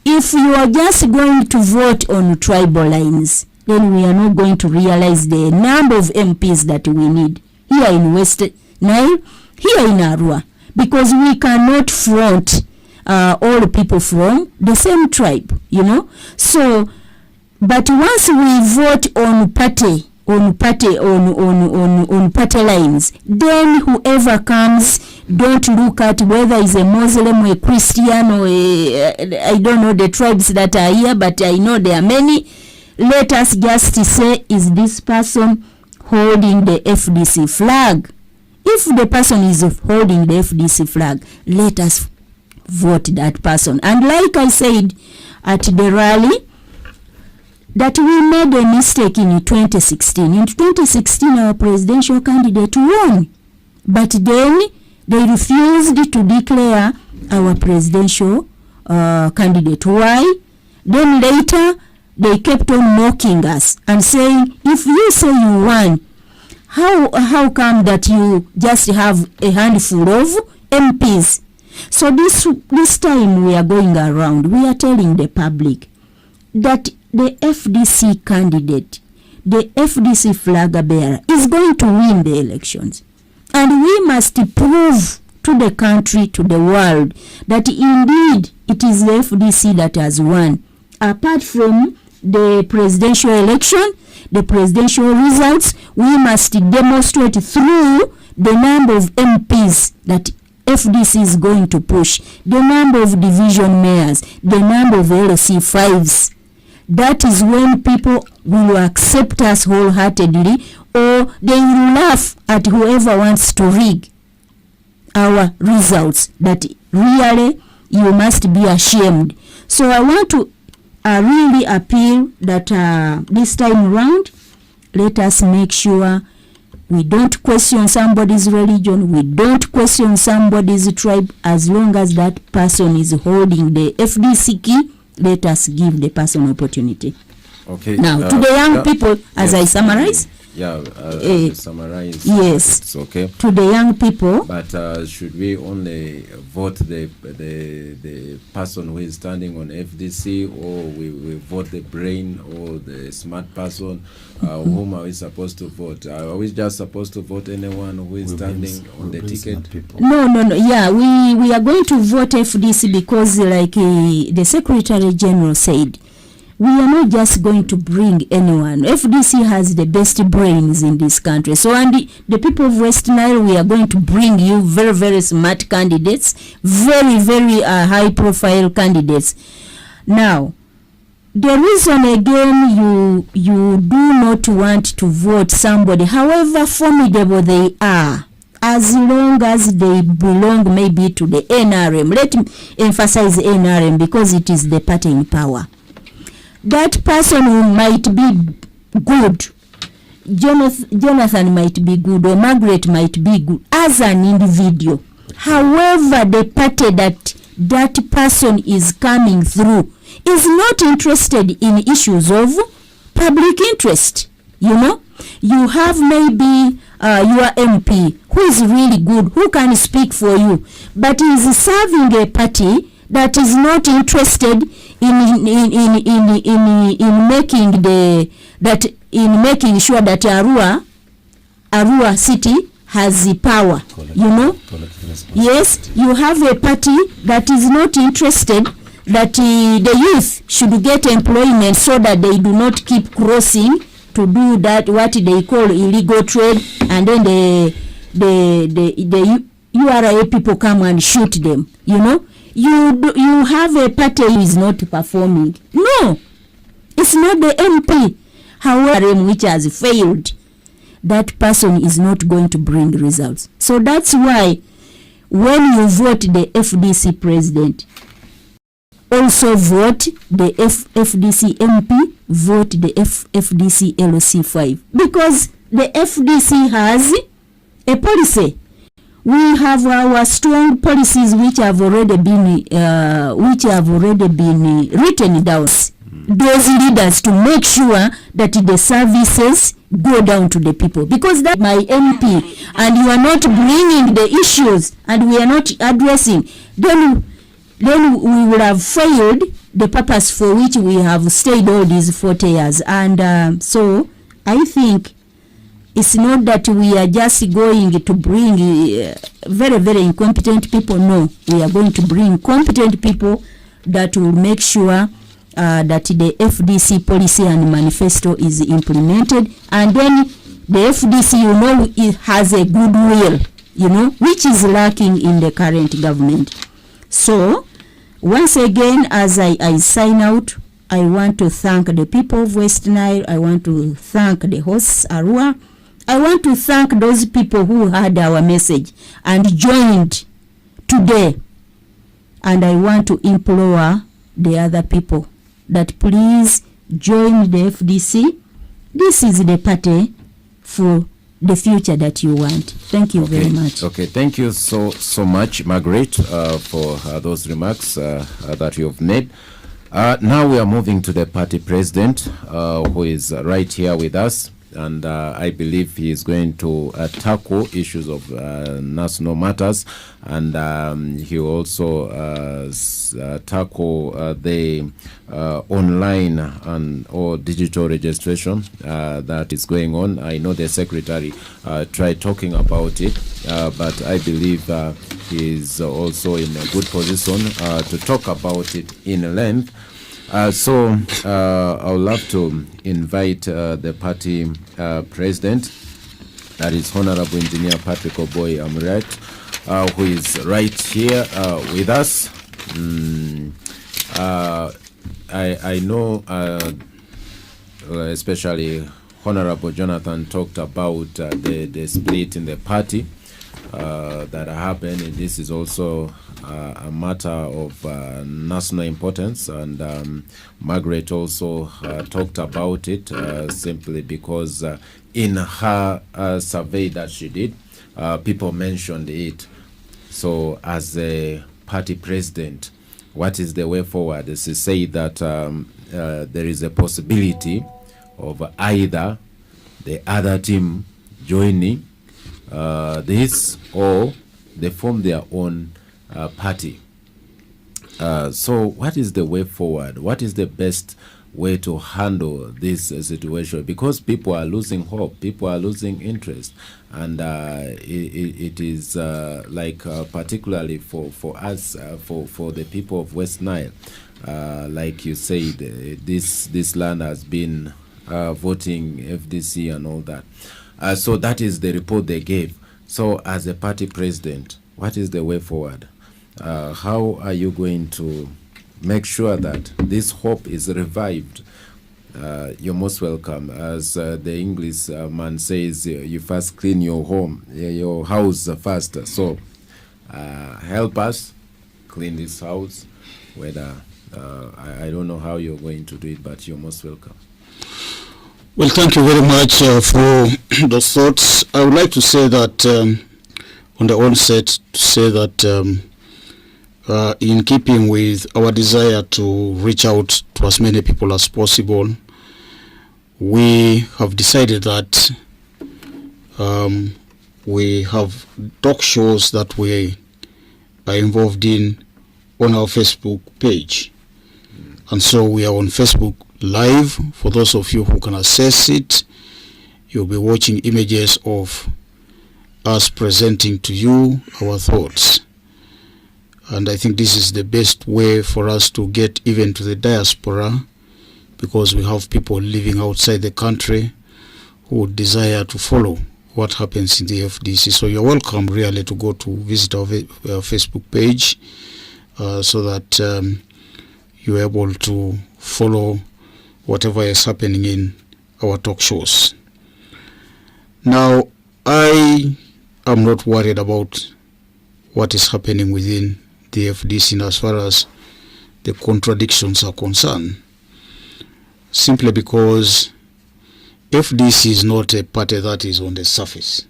if you are just going to vote on tribal lines, then we are not going to realize the number of MPs that we need here in West Nile, here in Arua, because we cannot front all people from the same tribe, you know. So, but once we vote on party lines, then whoever comes, don't look at whether is a Muslim or a Christian or I don't know the tribes that are here, but I know there are many. Let us just say, is this person holding the FDC flag? If the person is holding the FDC flag, let us vote that person. And like I said at the rally, that we made a mistake in 2016. In 2016, our presidential candidate won. But then they refused to declare our presidential candidate. Why? Then later they kept on mocking us and saying, if you say you won, how come that you just have a handful of MPs? So this time we are going around, we are telling the public that the FDC candidate, the FDC flag bearer, is going to win the elections. And we must prove to the country, to the world, that indeed it is the FDC that has won. Apart from the presidential election, the presidential results, we must demonstrate through the number of MPs that FDC is going to push, the number of division mayors, the number of LC5s. That is when people will accept us wholeheartedly, or they will laugh at whoever wants to rig our results. That really, you must be ashamed. So I want to really appeal that this time around, let us make sure we don't question somebody's religion, we don't question somebody's tribe. As long as that person is holding the FDC key, let us give the person opportunity. Okay. Now, to the young people, as I summarize. Summarize. Yes. It's okay. To the young people. But should we only vote the person who is standing on FDC, or we vote the brain or the smart person? Whom are we supposed to vote? Are we just supposed to vote anyone who is standing on the ticket? No. Yeah, we are going to vote FDC because, like the Secretary General said, we are not just going to bring anyone. FDC has the best brains in this country. So, and the people of West Nile, we are going to bring you very, very smart candidates, very, very high-profile candidates. Now, the reason again you do not want to vote somebody, however formidable they are, as long as they belong maybe to the NRM. Let me emphasize NRM because it is the party in power. That person who might be good, Jonathan might be good, or Margaret might be good as an individual. However, the party that person is coming through is not interested in issues of public interest. You know, you have maybe your MP who is really good, who can speak for you, but is serving a party that is not interested in making sure that Arua city has the power. You know, yes, you have a party that is not interested that the youth should get employment so that they do not keep crossing to do that what they call illegal trade, and then the URA people come and shoot them. You know. You have a party who is not performing. No, it's not the MP. However, which has failed, that person is not going to bring results. So that's why when you vote the FDC president, also vote the FDC MP, vote the FDC LC5. Because the FDC has a policy. We have our strong policies which have already been written down. Those leaders to make sure that the services go down to the people. Because that's my MP, and you are not bringing the issues, and we are not addressing, then we will have failed the purpose for which we have stayed all these 40 years. And so I think it's not that we are just going to bring very, very incompetent people. No, we are going to bring competent people that will make sure that the FDC policy and manifesto is implemented. And then the FDC, you know, it has a goodwill, you know, which is lacking in the current government. So, once again, as I sign out, I want to thank the people of West Nile. I want to thank the hosts, Arua. I want to thank those people who heard our message and joined today. And I want to implore the other people that please join the FDC. This is the party for the future that you want. Thank you very much. Okay, thank you so much, Margaret, for those remarks that you have made. Now we are moving to the party president, who is right here with us, and I believe he is going to tackle issues of national matters, and he will also tackle the online and or digital registration that is going on. I know the secretary tried talking about it, but I believe he is also in a good position to talk about it in length. So I would love to invite the party president, that is Honorable Engineer Patrick Oboi Amuriat, who is right here with us. I know especially Honorable Jonathan talked about the split in the party that happened, and this is also a matter of national importance, and Margaret also talked about it simply because in her survey that she did, people mentioned it. So as a party president, what is the way forward? Is to say that there is a possibility of either the other team joining this, or they form their own party. So what is the way forward? What is the best way to handle this situation? Because people are losing hope, people are losing interest, and it is particularly for us, for the people of West Nile, like you said, this land has been voting FDC and all that. So that is the report they gave. So as a party president, what is the way forward? How are you going to make sure that this hope is revived? You're most welcome. As the English man says, you first clean your home, your house first. So help us clean this house. Whether I don't know how you're going to do it, but you're most welcome. Well, thank you very much for those thoughts. I would like to say that on the onset, in keeping with our desire to reach out to as many people as possible, we have decided that we have talk shows that we are involved in on our Facebook page. And so we are on Facebook Live. For those of you who can access it, you'll be watching images of us presenting to you our thoughts. And I think this is the best way for us to get even to the diaspora, because we have people living outside the country who desire to follow what happens in the FDC. So you're welcome really to go to visit our Facebook page so that you're able to follow whatever is happening in our talk shows. Now, I am not worried about what is happening within the FDC as far as the contradictions are concerned, simply because FDC is not a party that is on the surface.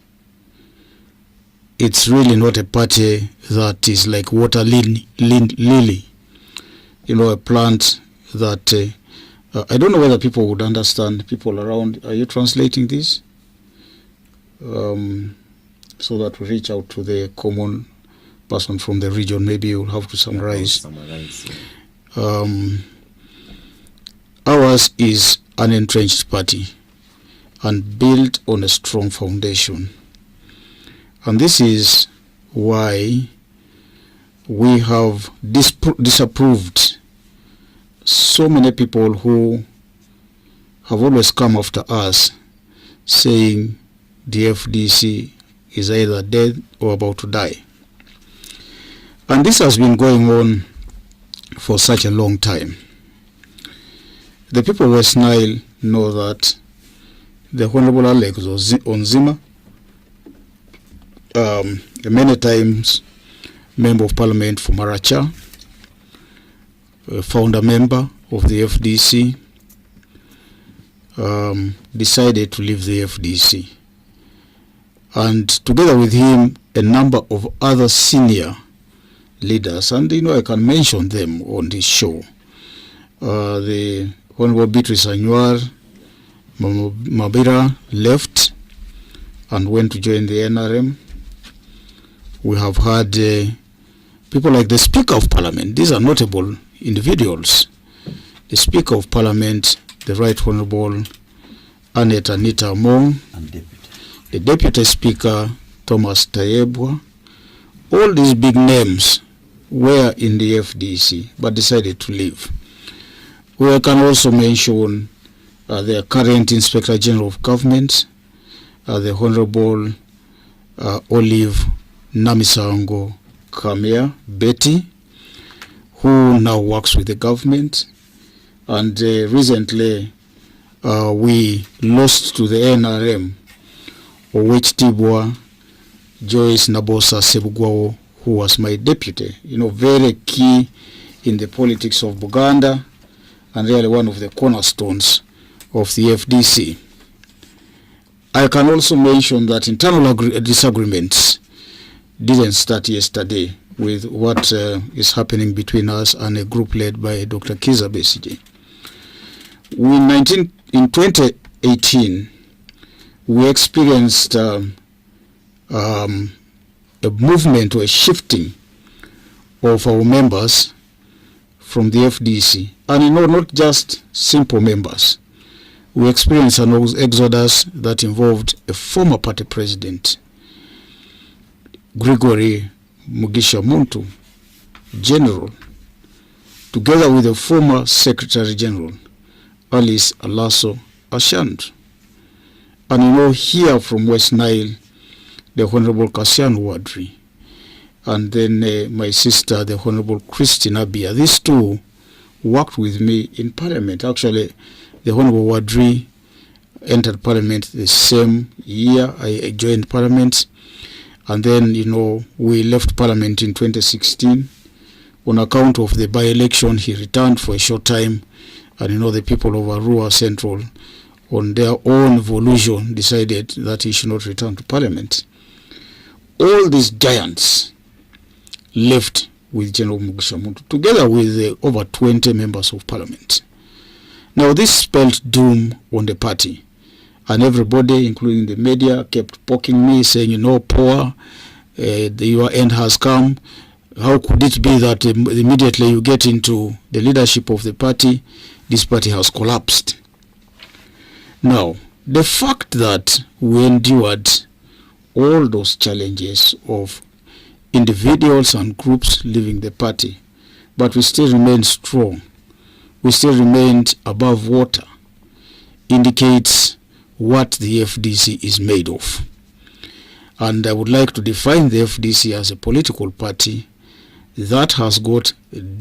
It's really not a party that is like water lily, a plant that I don't know whether people would understand, people around. Are you translating this? So that we reach out to the common person from the region. Maybe you'll have to summarize. Ours is an entrenched party and built on a strong foundation. And this is why we have disapproved so many people who have always come after us saying the FDC is either dead or about to die. And this has been going on for such a long time. The people of West Nile know that the Honorable Alex Onzima, many times Member of Parliament for Maracha, founder member of the FDC, decided to leave the FDC. and together with him, a number of other senior leaders, and I can mention them on this show. The Honorable Beatrice Anywar Mabira left and went to join the NRM. We have had people like the Speaker of Parliament. These are notable individuals. The Speaker of Parliament, the Right Honorable Anita Among, the Deputy Speaker Thomas Tayebwa. All these big names were in the FDC but decided to leave. We can also mention the current Inspector General of Government, the Honorable Olive Namisango Kamia Betty, who now works with the government. And recently we lost to the NRM Owech Joyce Nabosa Sebugwao, who was my deputy, very key in the politics of Buganda and really one of the cornerstones of the FDC. I can also mention that internal disagreements didn't start yesterday with what is happening between us and a group led by Dr. Kiza Besigye. In 2018, we experienced a movement or a shifting of our members from the FDC. And not just simple members. We experienced an exodus that involved a former party president, Gregory Mugisha Muntu, General, together with the former Secretary General, Alice Alaso Ashand. And here from West Nile, the Honorable Kasian Wadri, and then my sister, the Honorable Christine Abia. These two worked with me in Parliament. Actually, the Honorable Wadri entered Parliament the same year I joined Parliament. And then, we left Parliament in 2016. On account of the by-election, he returned for a short time. And, the people of Arua Central, on their own volition, decided that he should not return to Parliament. All these giants left with General Mugisha Muntu, together with over 20 members of Parliament. Now, this spelled doom on the party. And everybody, including the media, kept poking me, saying, poor, your end has come. How could it be that immediately you get into the leadership of the party, this party has collapsed? Now, the fact that we endured all those challenges of individuals and groups leaving the party, but we still remain strong, we still remained above water, indicates what the FDC is made of. And I would like to define the FDC as a political party that has got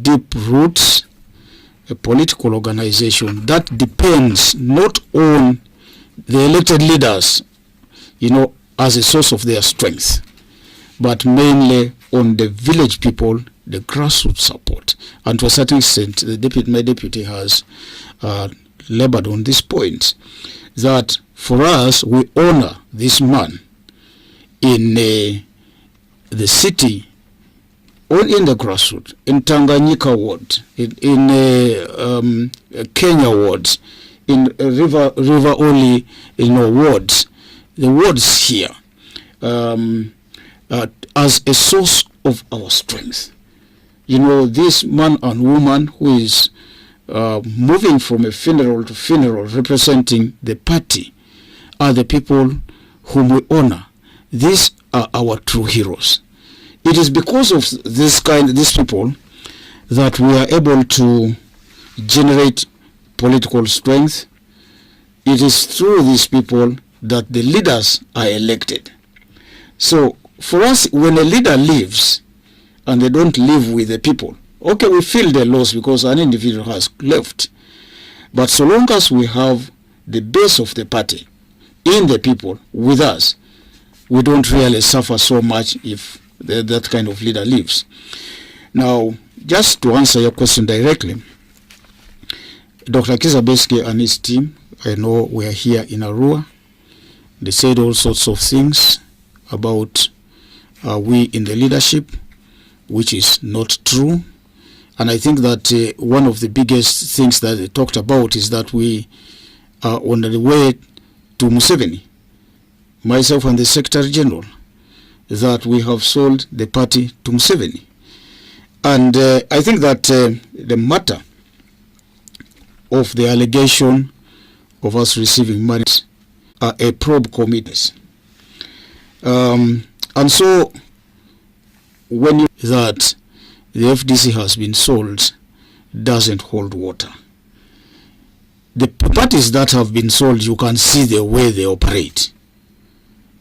deep roots, a political organization that depends not on the elected leaders, as a source of their strength, but mainly on the village people, the grassroots support. And to a certain extent, my deputy has labored on this point, that for us, we honor this man in the city or in the grassroots, in Tanganyika ward, in Kenya wards, in River Oli, wards, the wards here, as a source of our strength. This man and woman who is moving from a funeral to funeral, representing the party, are the people whom we honor. These are our true heroes. It is because of these people that we are able to generate political strength. It is through these people that the leaders are elected. So for us, when a leader leaves and they don't live with the people, okay, we feel the loss because an individual has left. But so long as we have the base of the party in the people with us, we don't really suffer so much if that kind of leader leaves. Now, just to answer your question directly, Dr. Kiza Besigye and his team, I know we are here in Arua. They said all sorts of things. about we in the leadership, which is not true. And I think that one of the biggest things that they talked about is that we are on the way to Museveni, myself and the Secretary General, that we have sold the party to Museveni. And I think that the matter of the allegation of us receiving money are a probe committees. And so when you that the FDC has been sold doesn't hold water. The parties that have been sold, you can see the way they operate.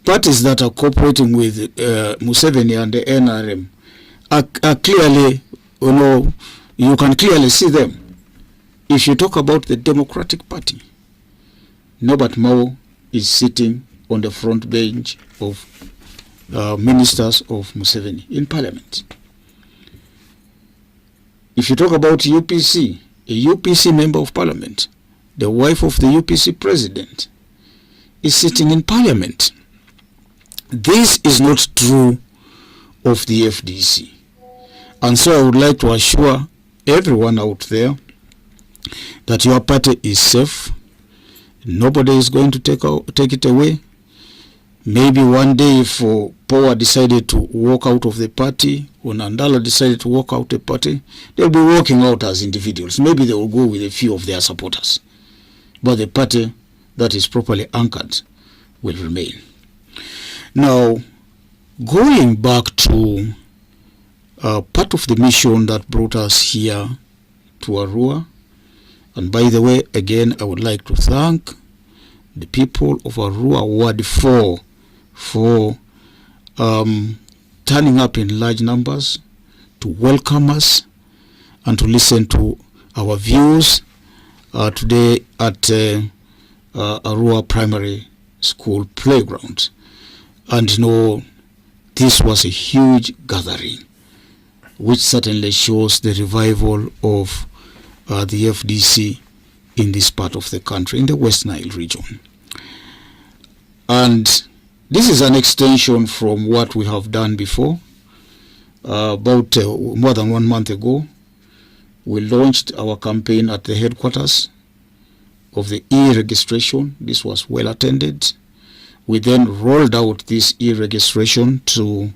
Parties that are cooperating with Museveni and the NRM are clearly, you can clearly see them. If you talk about the Democratic Party, Norbert Mao is sitting on the front bench of ministers of Museveni in Parliament. If you talk about UPC, a UPC member of Parliament, the wife of the UPC president, is sitting in Parliament. This is not true of the FDC. And so I would like to assure everyone out there that your party is safe. Nobody is going to take it away. Maybe one day if Power decided to walk out of the party, or Nandala decided to walk out of the party, they'll be walking out as individuals. Maybe they will go with a few of their supporters. But the party that is properly anchored will remain. Now, going back to part of the mission that brought us here to Arua, and by the way, again, I would like to thank the people of Arua Ward 4 for turning up in large numbers to welcome us and to listen to our views today at Arua Primary School playground. And this was a huge gathering, which certainly shows the revival of the FDC in this part of the country, in the West Nile region. And this is an extension from what we have done before. About more than 1 month ago, we launched our campaign at the headquarters of the e-registration. This was well attended. We then rolled out this e-registration to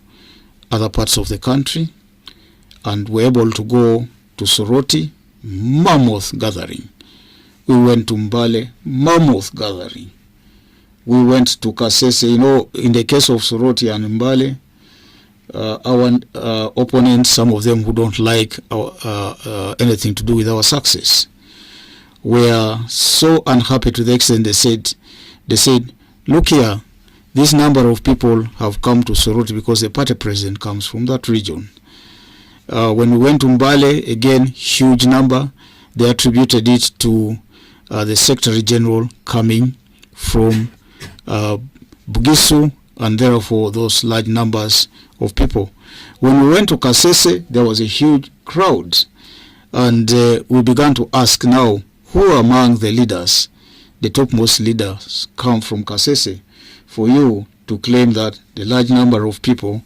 other parts of the country, and were able to go to Soroti, mammoth gathering. We went to Mbale, mammoth gathering. We went to Kasese. In the case of Soroti and Mbale, our opponents, some of them who don't like anything to do with our success, were so unhappy to the extent they said, look here, this number of people have come to Soroti because the party president comes from that region. When we went to Mbale, again, huge number. They attributed it to the Secretary General coming from Bugisu, and therefore those large numbers of people. When we went to Kasese, there was a huge crowd, and we began to ask now, who among the leaders, the topmost leaders, come from Kasese, for you to claim that the large number of people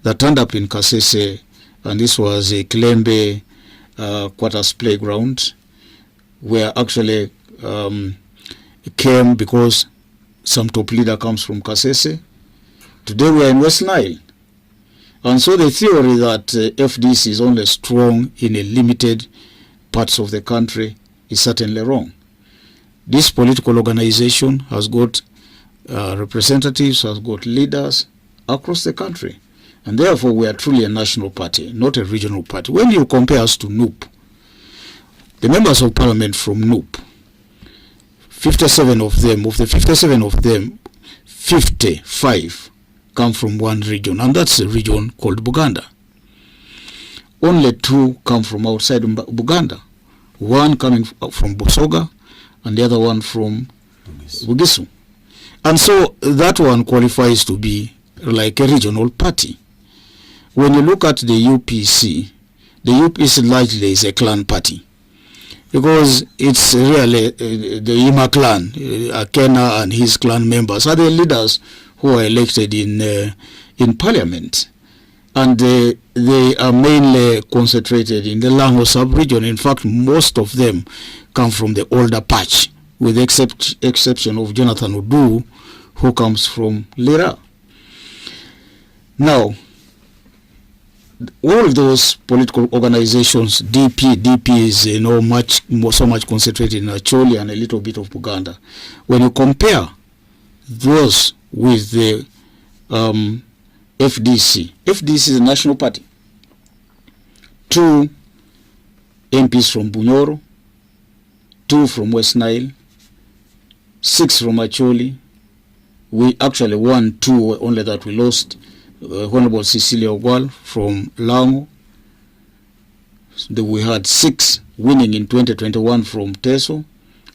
that turned up in Kasese, and this was a Kilembe quarters playground, where actually came because some top leader comes from Kasese. Today we are in West Nile. And so the theory that FDC is only strong in a limited parts of the country is certainly wrong. This political organization has got representatives, has got leaders across the country. And therefore we are truly a national party, not a regional party. When you compare us to NUP, the members of parliament from NUP, 57 of them, of the 57 of them, 55 come from one region, and that's a region called Buganda. Only 2 come from outside Buganda, one coming from Busoga and the other one from Bugisu. And so that one qualifies to be like a regional party. When you look at the UPC largely is a clan party, because it's really the Ima clan, Akena and his clan members are the leaders who are elected in parliament, and they are mainly concentrated in the Lango sub-region. In fact, most of them come from the older patch, with the exception of Jonathan Odu, who comes from Lira. Now, all those political organizations, DP is so much concentrated in Acholi and a little bit of Buganda. When you compare those with the FDC is a national party. 2 MPs from Bunyoro, 2 from West Nile, 6 from Acholi. We actually won 2, only that we lost. Honorable Cecilia Ogwal from Lango. We had 6 winning in 2021 from Teso,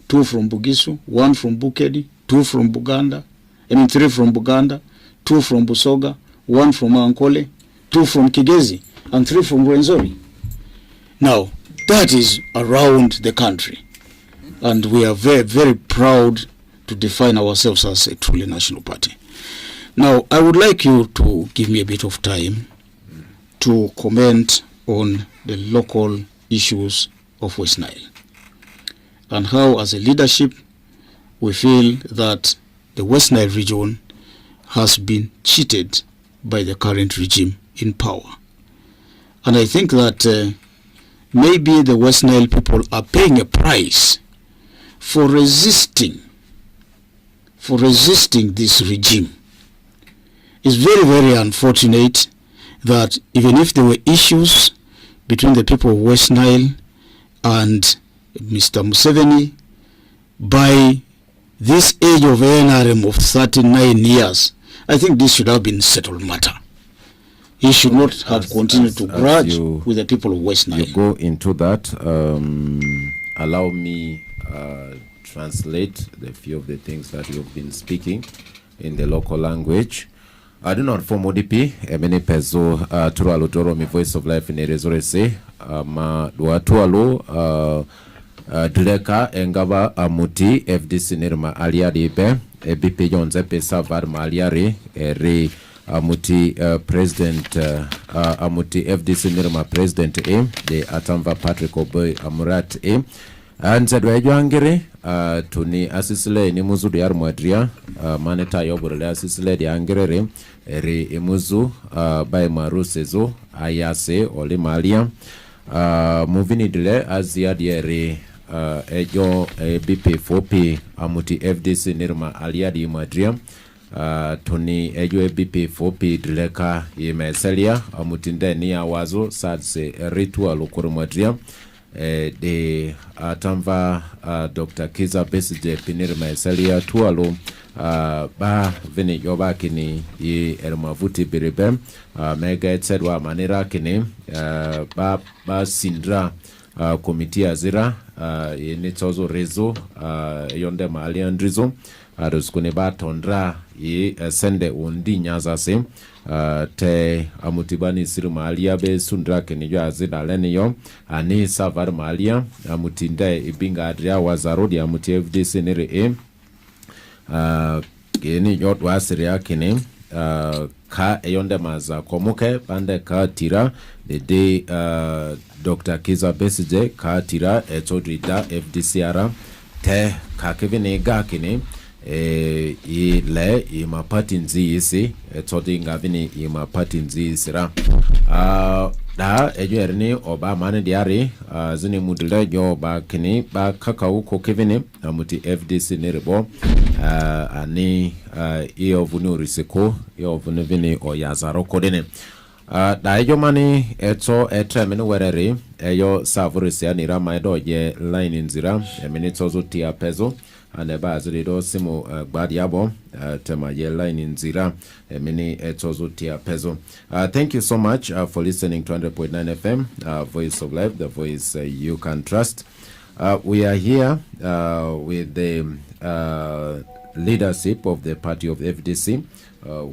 2 from Bugisu, 1 from Bukedi, 2 from Buganda, 3 from Buganda, 2 from Busoga, 1 from Ankole, 2 from Kigezi, and 3 from Rwenzori. Now, that is around the country, and we are very, very proud to define ourselves as a truly national party. Now, I would like you to give me a bit of time to comment on the local issues of West Nile and how, as a leadership, we feel that the West Nile region has been cheated by the current regime in power. And I think that maybe the West Nile people are paying a price for resisting this regime. It's very, very unfortunate that even if there were issues between the people of West Nile and Mr. Museveni, by this age of NRM of 39 years, I think this should have been settled matter. He should not have continued to grudge with the people of West Nile. You go into that. Allow me translate the few of the things that you've been speaking in the local language. I do not form ODP, many peso tualo toro mi voice of life in Erezorese, ma dua tualo dileka engaba amuti FDC nirma Aria dipe, ebipe jonze pesa var ma aliari, re amuti president, amuti FDC nirma president de atamva Patrick Oboy Amurat anzadwa ejwangere tuni asisile ni muzu di armwadria maneta yoborele asisile di angerere eri imuzu by marusezo ayase ole malia movini dile azia dieri ejo BP4P amuti FDC nirma alia di madria tuni ejo BP4P dileka imeselia amuti ndeni ya wazo sadse ritual okurmadria de atamva Dr. Kiza Besije Pinir Maesalia tualo ba vini yoba kini ye ermavuti biribe mega etsedwa manera kini ba sindra komiti azira ye nitozo rezo yonde maali andrizo aruskune ba tondra ye sende undi nyaza se te amutibani siru maalia be sundra kenijo azida leni yo ani savar maalia amutinde ibinga adria wazarodi amuti FDC nere keni yot wasiria kini ka eyonde maza komuke pande ka tira de Dr. Kiza Besije ka tira etodrida FDCR te ka kevine ga kini ile imapati nzi isi etodi ngavini imapati nzi isira da ejo erni oba mane diari zini mudule jo ba kini ba kakau ko kevini amuti FDC nerebo ani iyo vunu risiko iyo vunu vini oyazaro kodene da ejo mani eto etremene werere eyo savurisi anira maido ye line nzira eminitozo tia pezo aneba azirido simu gbadiabo tema ye line nzira mini etozo tia pezo. Thank you so much for listening to 100.9 FM Voice of Life, the voice you can trust. We are here with the leadership of the party of FDC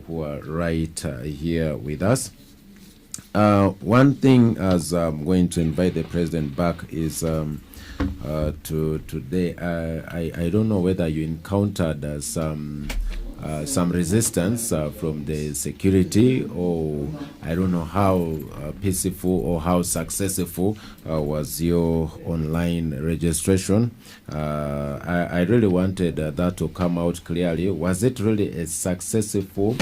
who are right here with us. One thing, as I'm going to invite the president back, is to today. I don't know whether you encountered some some resistance from the security, or I don't know how peaceful or how successful was your online registration. I really wanted that to come out clearly. Was it really a successful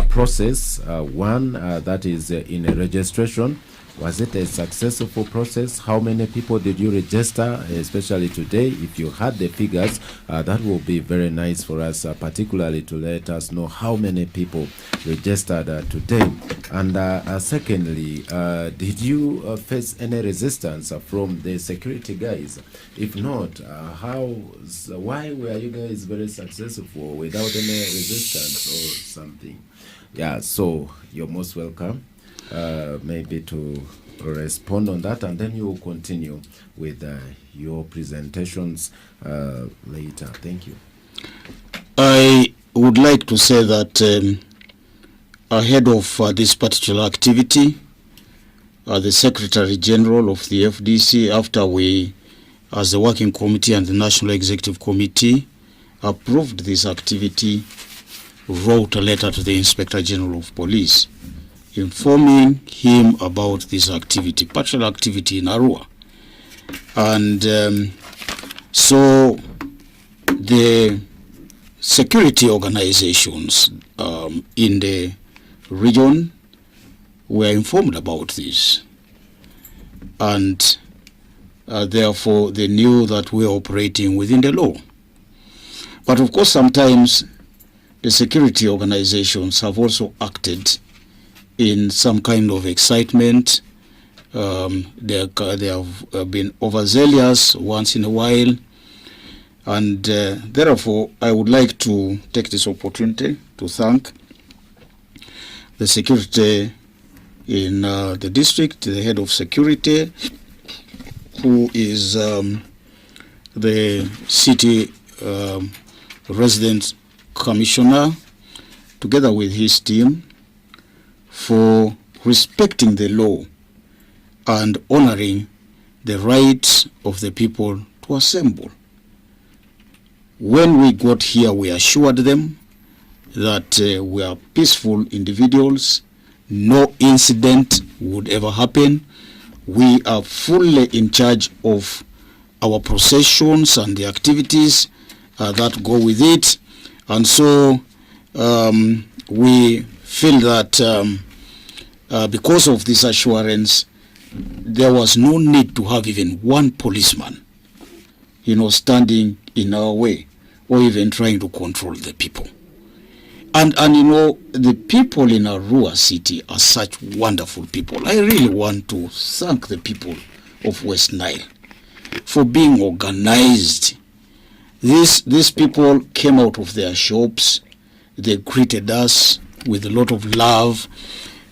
process? One that is in a registration. Was it a successful process? How many people did you register, especially today? If you had the figures, that will be very nice for us, particularly to let us know how many people registered today. And secondly, did you face any resistance from the security guys? If not, why were you guys very successful without any resistance or something? Yeah, so you're most welcome. Maybe to respond on that, and then you will continue with your presentations later. Thank you. I would like to say that ahead of this particular activity, the Secretary General of the FDC, after we, as the Working Committee and the National Executive Committee, approved this activity, wrote a letter to the Inspector General of Police informing him about this activity, partial activity in Arua. And so the security organizations in the region were informed about this. And therefore they knew that we are operating within the law. But of course sometimes the security organizations have also acted in some kind of excitement. They have been overzealous once in a while, and therefore I would like to take this opportunity to thank the security in the district, the head of security, who is the city resident commissioner, together with his team, for respecting the law and honoring the rights of the people to assemble. When we got here, we assured them that we are peaceful individuals, no incident would ever happen. We are fully in charge of our processions and the activities that go with it, and so we feel that because of this assurance, there was no need to have even one policeman, standing in our way or even trying to control the people. And the people in Arua city are such wonderful people. I really want to thank the people of West Nile for being organized. These people came out of their shops. They greeted us with a lot of love.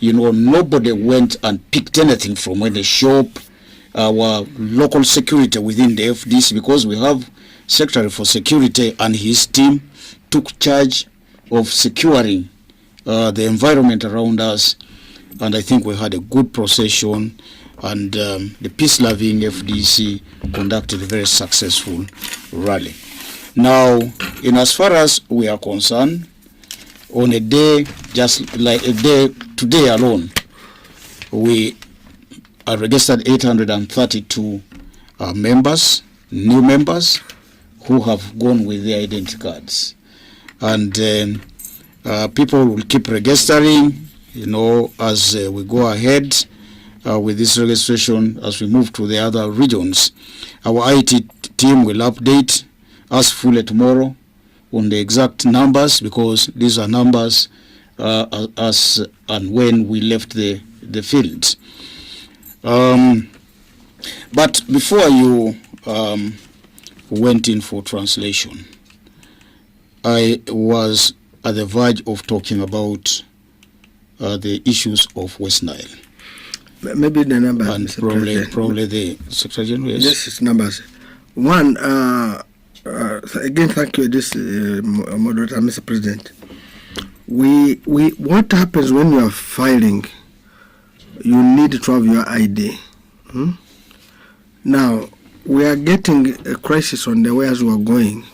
Nobody went and picked anything from any shop. Our local security within the FDC, because we have Secretary for Security and his team, took charge of securing the environment around us, and I think we had a good procession, and the peace-loving FDC conducted a very successful rally. Now, in as far as we are concerned, on a day, just like a day today alone, we are registered 832 members, new members, who have gone with their identity cards. And people will keep registering, as we go ahead with this registration, as we move to the other regions. Our IT team will update us fully tomorrow on the exact numbers, because these are numbers as and when we left the field. But before you went in for translation, I was at the verge of talking about the issues of West Nile. Maybe the numbers, and Mr. probably the Secretary General. Yes, it's numbers. One, again, thank you, this moderator, Mr. President. What happens when you are filing? You need to have your ID. Now, we are getting a crisis on the way as we are going.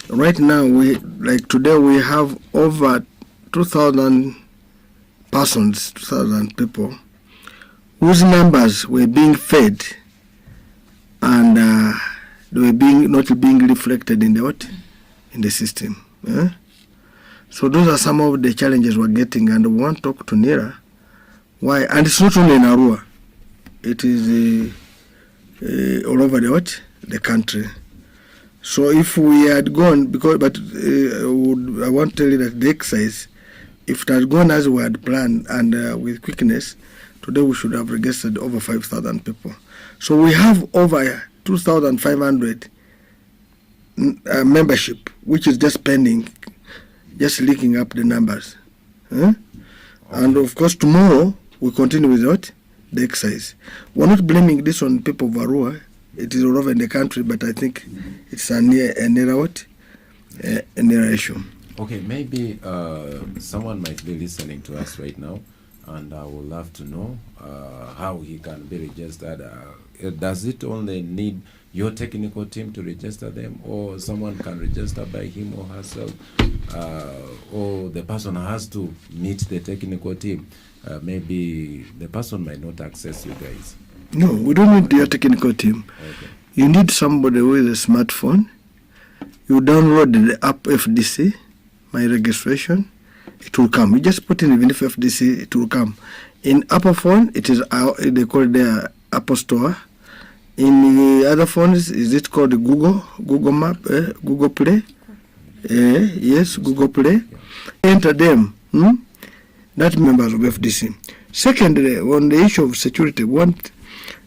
right now, today we have over 2,000 persons, 2,000 people, whose numbers were being fed and they were not being reflected in the system. So those are some of the challenges we're getting, and we want to talk to NERA. Why? And it's not only in Arua. It is all over the country. So if we had gone, I want to tell you that the exercise, if it had gone as we had planned and with quickness, today we should have registered over 5,000 people. So we have over 2,500 membership, which is just pending, just linking up the numbers. And of course, tomorrow we continue with the exercise. We're not blaming this on people of Arua. It is all over in the country, but I think it's a near issue. Okay, maybe someone might be listening to us right now, and I would love to know how he can be registered. Does it only need your technical team to register them, or someone can register by him or herself, or the person has to meet the technical team? Maybe the person might not access you guys. No, we don't need your technical team. Okay. You need somebody with a smartphone. You download the app FDC, my registration. It will come. You just put in even if FDC, it will come. In Apple phone, it is they call it the Apple Store. In the other phones, is it called Google Map, Google Play? Yes, Google Play. Enter them. That members of FDC. Secondly, on the issue of security,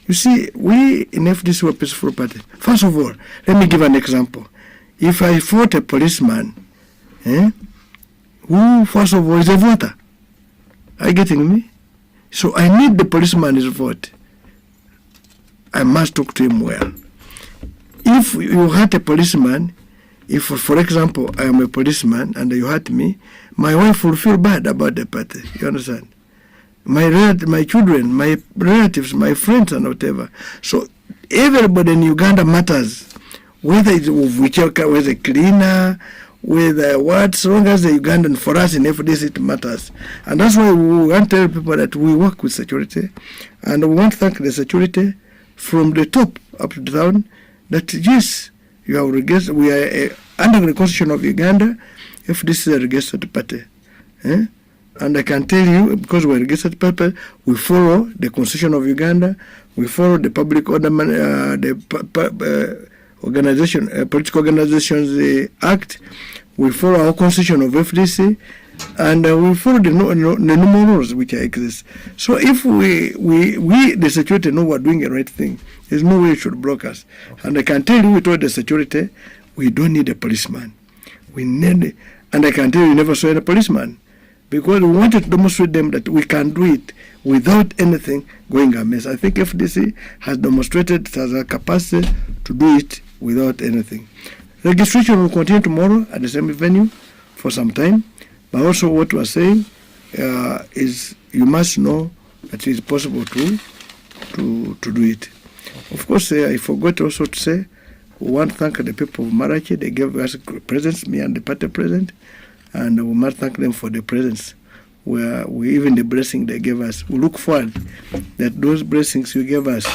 you see, we in FDC were a peaceful party. First of all, let me give an example. If I fought a policeman, who first of all is a voter? Are you getting me? So I need the policeman's vote. I must talk to him well. If you hurt a policeman, if, for example, I am a policeman and you hurt me, my wife will feel bad about the party. You understand? My children, my relatives, my friends, and whatever. So everybody in Uganda matters, whether it's whichever, whether cleaner, whether what, as long as the Ugandan, for us in FDC, it matters. And that's why we want to tell people that we work with security, and we want to thank the security from the top up to down, that yes, you have registered, we are under the Constitution of Uganda, FDC is a registered party. And I can tell you, because we're a registered party, we follow the Constitution of Uganda, we follow the Public Order, Political Organizations Act, we follow our Constitution of FDC, and we follow the normal rules which exist. So if we the security know we're doing the right thing, there's no way it should block us. And I can tell you, we told the security, we don't need a policeman. We need, and I can tell you, never saw a policeman, because we wanted to demonstrate them that we can do it without anything going amiss. I think FDC has demonstrated it has a capacity to do it without anything. Registration will continue tomorrow at the same venue for some time, but also what we are saying is you must know that it is possible to do it. Of course, I forgot also to say, we want to thank the people of Marachi. They gave us presents, me and the party president, and we must thank them for the presents. Where we even the blessing they gave us, we look forward that those blessings you gave us,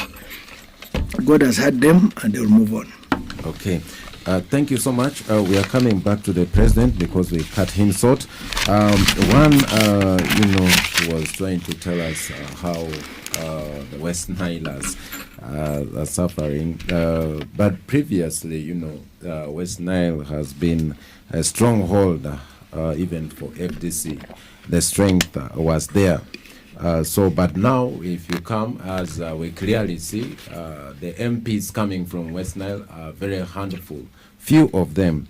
God has had them, and they will move on. Okay. Thank you so much. We are coming back to the president because we cut him short. One, was trying to tell us how the West Nilers are suffering. But previously, West Nile has been a stronghold even for FDC. The strength was there. But now, if you come, as we clearly see, the MPs coming from West Nile are very handful. Few of MPs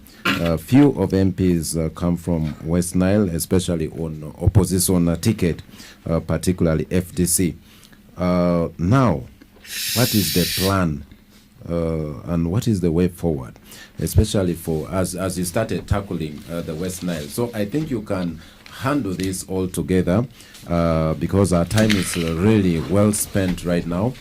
come from West Nile, especially on opposition ticket, particularly FDC. Now, what is the plan and what is the way forward, especially for as you started tackling the West Nile? So I think you can handle this all together because our time is really well spent right now.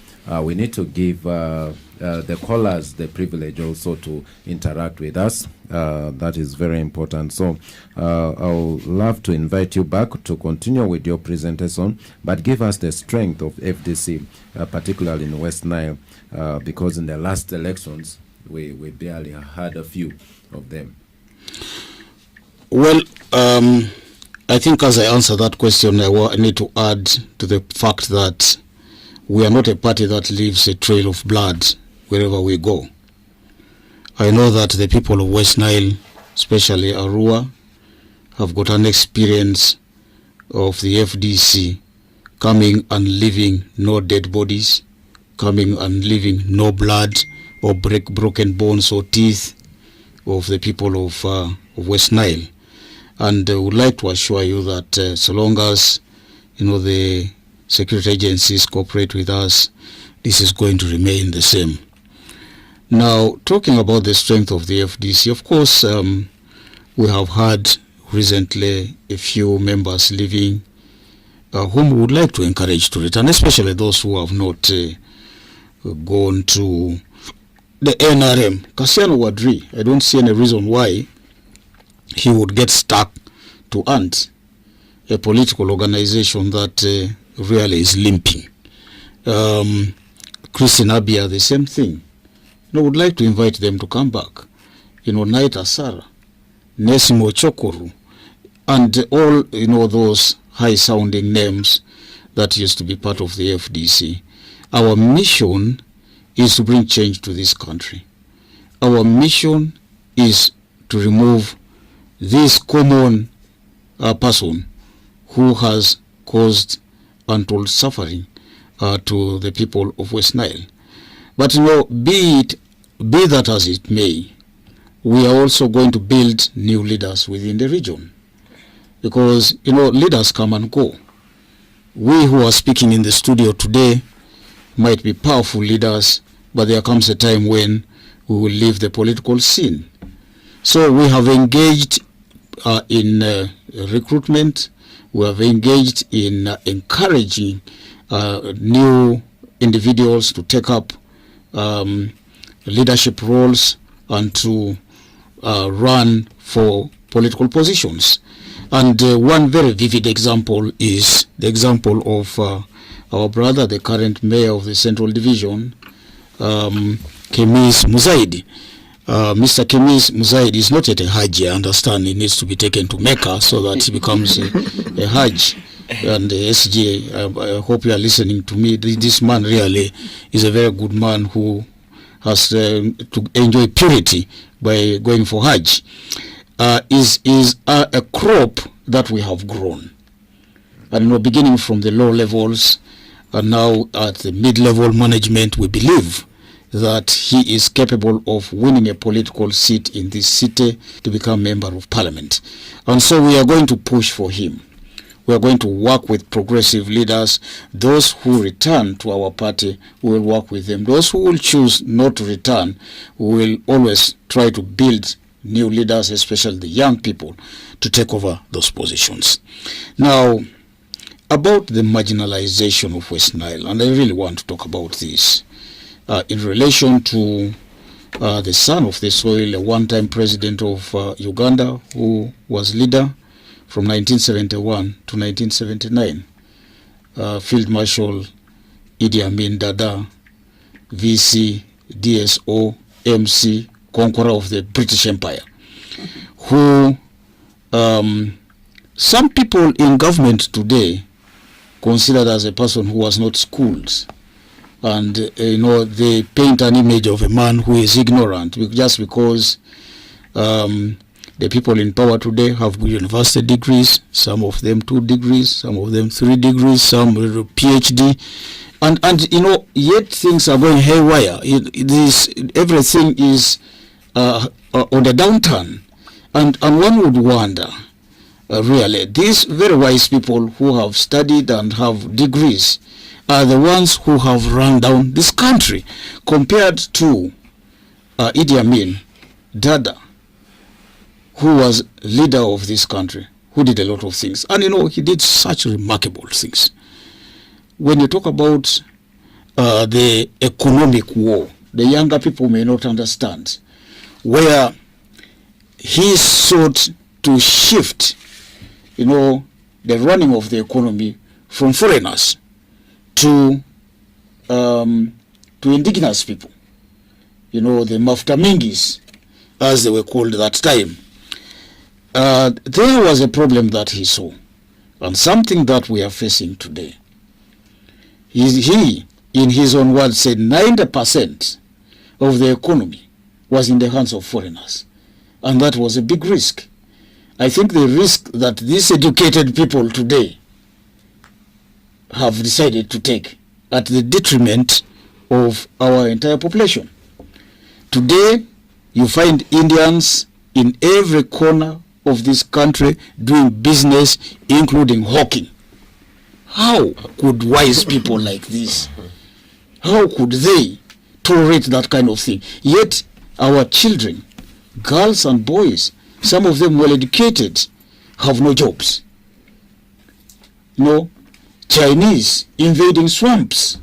we need to give the callers the privilege also to interact with us. That is very important. So I would love to invite you back to continue with your presentation, but give us the strength of FDC, particularly in West Nile, because in the last elections, we barely had a few of them. Well, I think as I answer that question, I need to add to the fact that we are not a party that leaves a trail of blood wherever we go. I know that the people of West Nile, especially Arua, have got an experience of the FDC coming and leaving no dead bodies, coming and leaving no blood or broken bones or teeth of the people of West Nile. And I would like to assure you that so long as the security agencies cooperate with us, this is going to remain the same. Now, talking about the strength of the FDC, of course, we have had recently a few members leaving whom we would like to encourage to return, especially those who have not gone to the NRM. Kasiano Wadri, I don't see any reason why he would get stuck to ANT, a political organization that really is limping. Christine Abia, the same thing. Would like to invite them to come back. Naita Sara, Nesimo Chokoru, and all those high-sounding names that used to be part of the FDC. Our mission is to bring change to this country. Our mission is to remove this common person who has caused untold suffering to the people of West Nile. But be that as it may, we are also going to build new leaders within the region, because leaders come and go. We who are speaking in the studio today might be powerful leaders, but there comes a time when we will leave the political scene. So we have engaged in recruitment. We have engaged in encouraging new individuals to take up leadership roles and to run for political positions. And one very vivid example is the example of our brother, the current mayor of the Central Division, Kemis Muzaidi. Mr. Kemis Muzaidi is not yet a Hajj, I understand. He needs to be taken to Mecca so that he becomes a Hajj. And the SJ, I hope you are listening to me. This man really is a very good man who has to enjoy purity by going for Hajj. Is a crop that we have grown. And beginning from the low levels and now at the mid-level management, we believe that he is capable of winning a political seat in this city to become member of parliament. And so we are going to push for him. We are going to work with progressive leaders. Those who return to our party, we will work with them. Those who will choose not to return, we will always try to build new leaders, especially the young people, to take over those positions. Now, about the marginalization of West Nile, and I really want to talk about this in relation to the son of the soil, a one-time president of Uganda, who was leader from 1971 to 1979, Field Marshal Idi Amin Dada, VC, DSO, MC, conqueror of the British Empire, who some people in government today considered as a person who was not schooled. And, they paint an image of a man who is ignorant just because the people in power today have university degrees, some of them 2 degrees, some of them 3 degrees, some with a PhD. And yet things are going haywire. Everything is on the downturn. And one would wonder, really, these very wise people who have studied and have degrees are the ones who have run down this country compared to Idi Amin Dada, who was leader of this country, who did a lot of things. And he did such remarkable things. When you talk about the economic war. The younger people may not understand, where he sought to shift, the running of the economy from foreigners to indigenous people, the Mafuta Mingis, as they were called at that time. There was a problem that he saw, and something that we are facing today. He, in his own words, said 90% of the economy was in the hands of foreigners, and that was a big risk. I think the risk that these educated people today have decided to take at the detriment of our entire population. Today, you find Indians in every corner of this country doing business, including hawking. How could wise people like this, how could they tolerate that kind of thing? Yet our children, girls and boys, some of them well educated, have no jobs. Chinese invading swamps,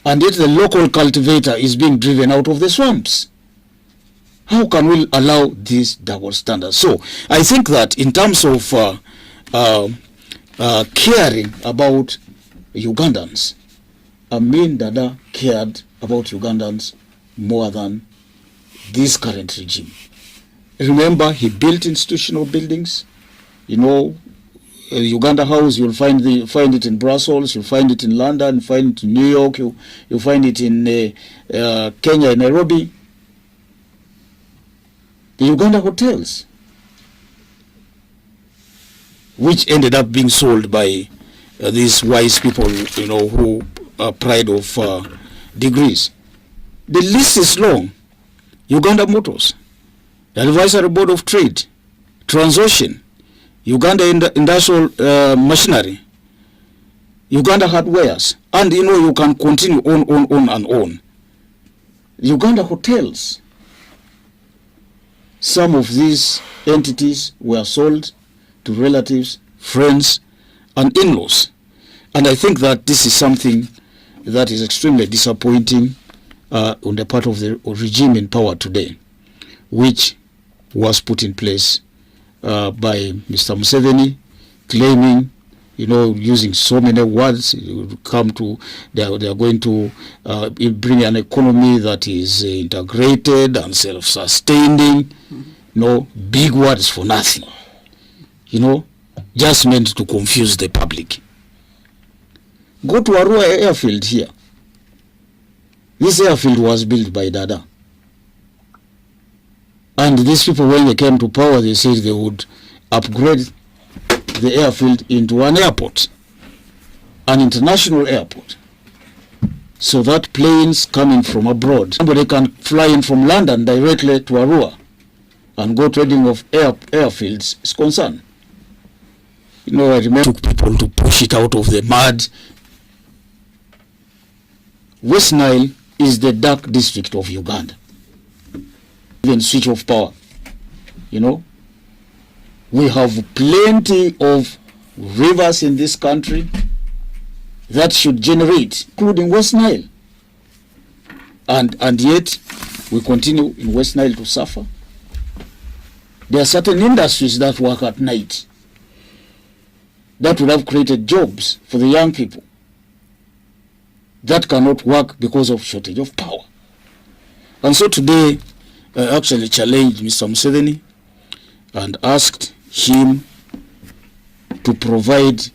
and yet the local cultivator is being driven out of the swamps. How can we allow this double standard? So I think that in terms of caring about Ugandans, Amin Dada cared about Ugandans more than this current regime. Remember, he built institutional buildings. Uganda House, you'll find it in Brussels, you'll find it in London, you'll find it in New York, you'll find it in Kenya, Nairobi. The Uganda hotels, which ended up being sold by these wise people, who are pride of degrees. The list is long. Uganda Motors, the Advisory Board of Trade, Transocean, Uganda Industrial Machinery, Uganda Hardwares, and you can continue on and on. Uganda Hotels. Some of these entities were sold to relatives, friends, and in-laws. And I think that this is something that is extremely disappointing on the part of the regime in power today, which was put in place by Mr. Museveni, claiming, using so many words, they are going to bring an economy that is integrated and self-sustaining. Big words for nothing. Just meant to confuse the public. Go to Aria airfield here. This airfield was built by Dada. And these people, when they came to power, they said they would upgrade the airfield into an airport, an international airport, so that planes coming from abroad, somebody can fly in from London directly to Aria and go trading of airfields is concerned. I remember took people to push it out of the mud. West Nile is the dark district of Uganda. Even switch off power. We have plenty of rivers in this country that should generate, including West Nile. And yet, we continue in West Nile to suffer. There are certain industries that work at night that would have created jobs for the young people that cannot work because of shortage of power. And so today, I actually challenged Mr. Museveni and asked him to connect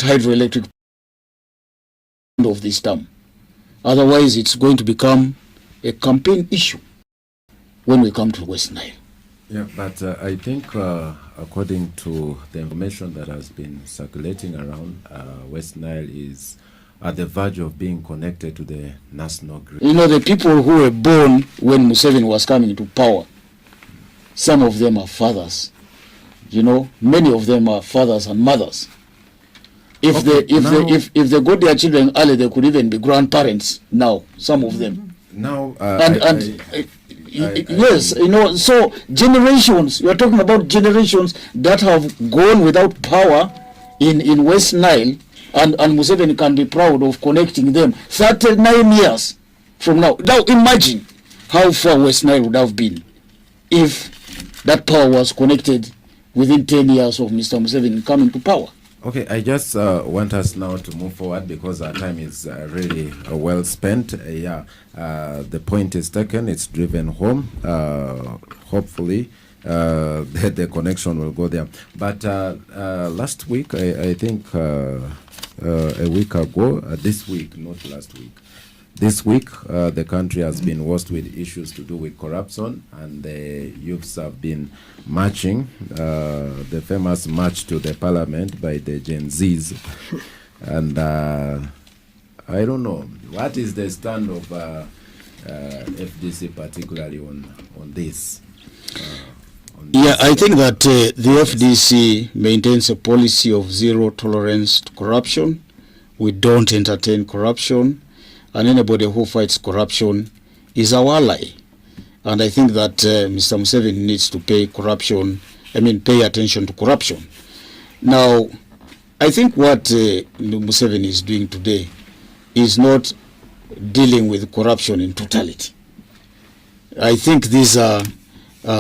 hydroelectric of this term. Otherwise, it's going to become a campaign issue when we come to West Nile. Yeah, but I think according to the information that has been circulating around, West Nile is at the verge of being connected to the national grid. The people who were born when Museveni was coming to power, some of them are fathers. Many of them are fathers and mothers. If they got their children early, they could even be grandparents now, some of them. Now, yes, so generations, we are talking about generations that have gone without power in West Nile, And Museveni can be proud of connecting them 39 years from now. Now imagine how far West Nile would have been if that power was connected within 10 years of Mr. Museveni coming to power. Okay, I just want us now to move forward because our time is really well spent. The point is taken, it's driven home. Hopefully, the connection will go there. But last week, I think a week ago, this week, not last week, this week, the country has been washed with issues to do with corruption, and the youths have been marching, the famous march to the parliament by the Gen Zs. And I don't know, what is the stand of FDC particularly on this? I think that the FDC maintains a policy of zero tolerance to corruption. We don't entertain corruption. And anybody who fights corruption is our ally. And I think that Mr. Museveni needs to pay attention to corruption. Now, I think what Museveni is doing today is not dealing with corruption in totality. I think these are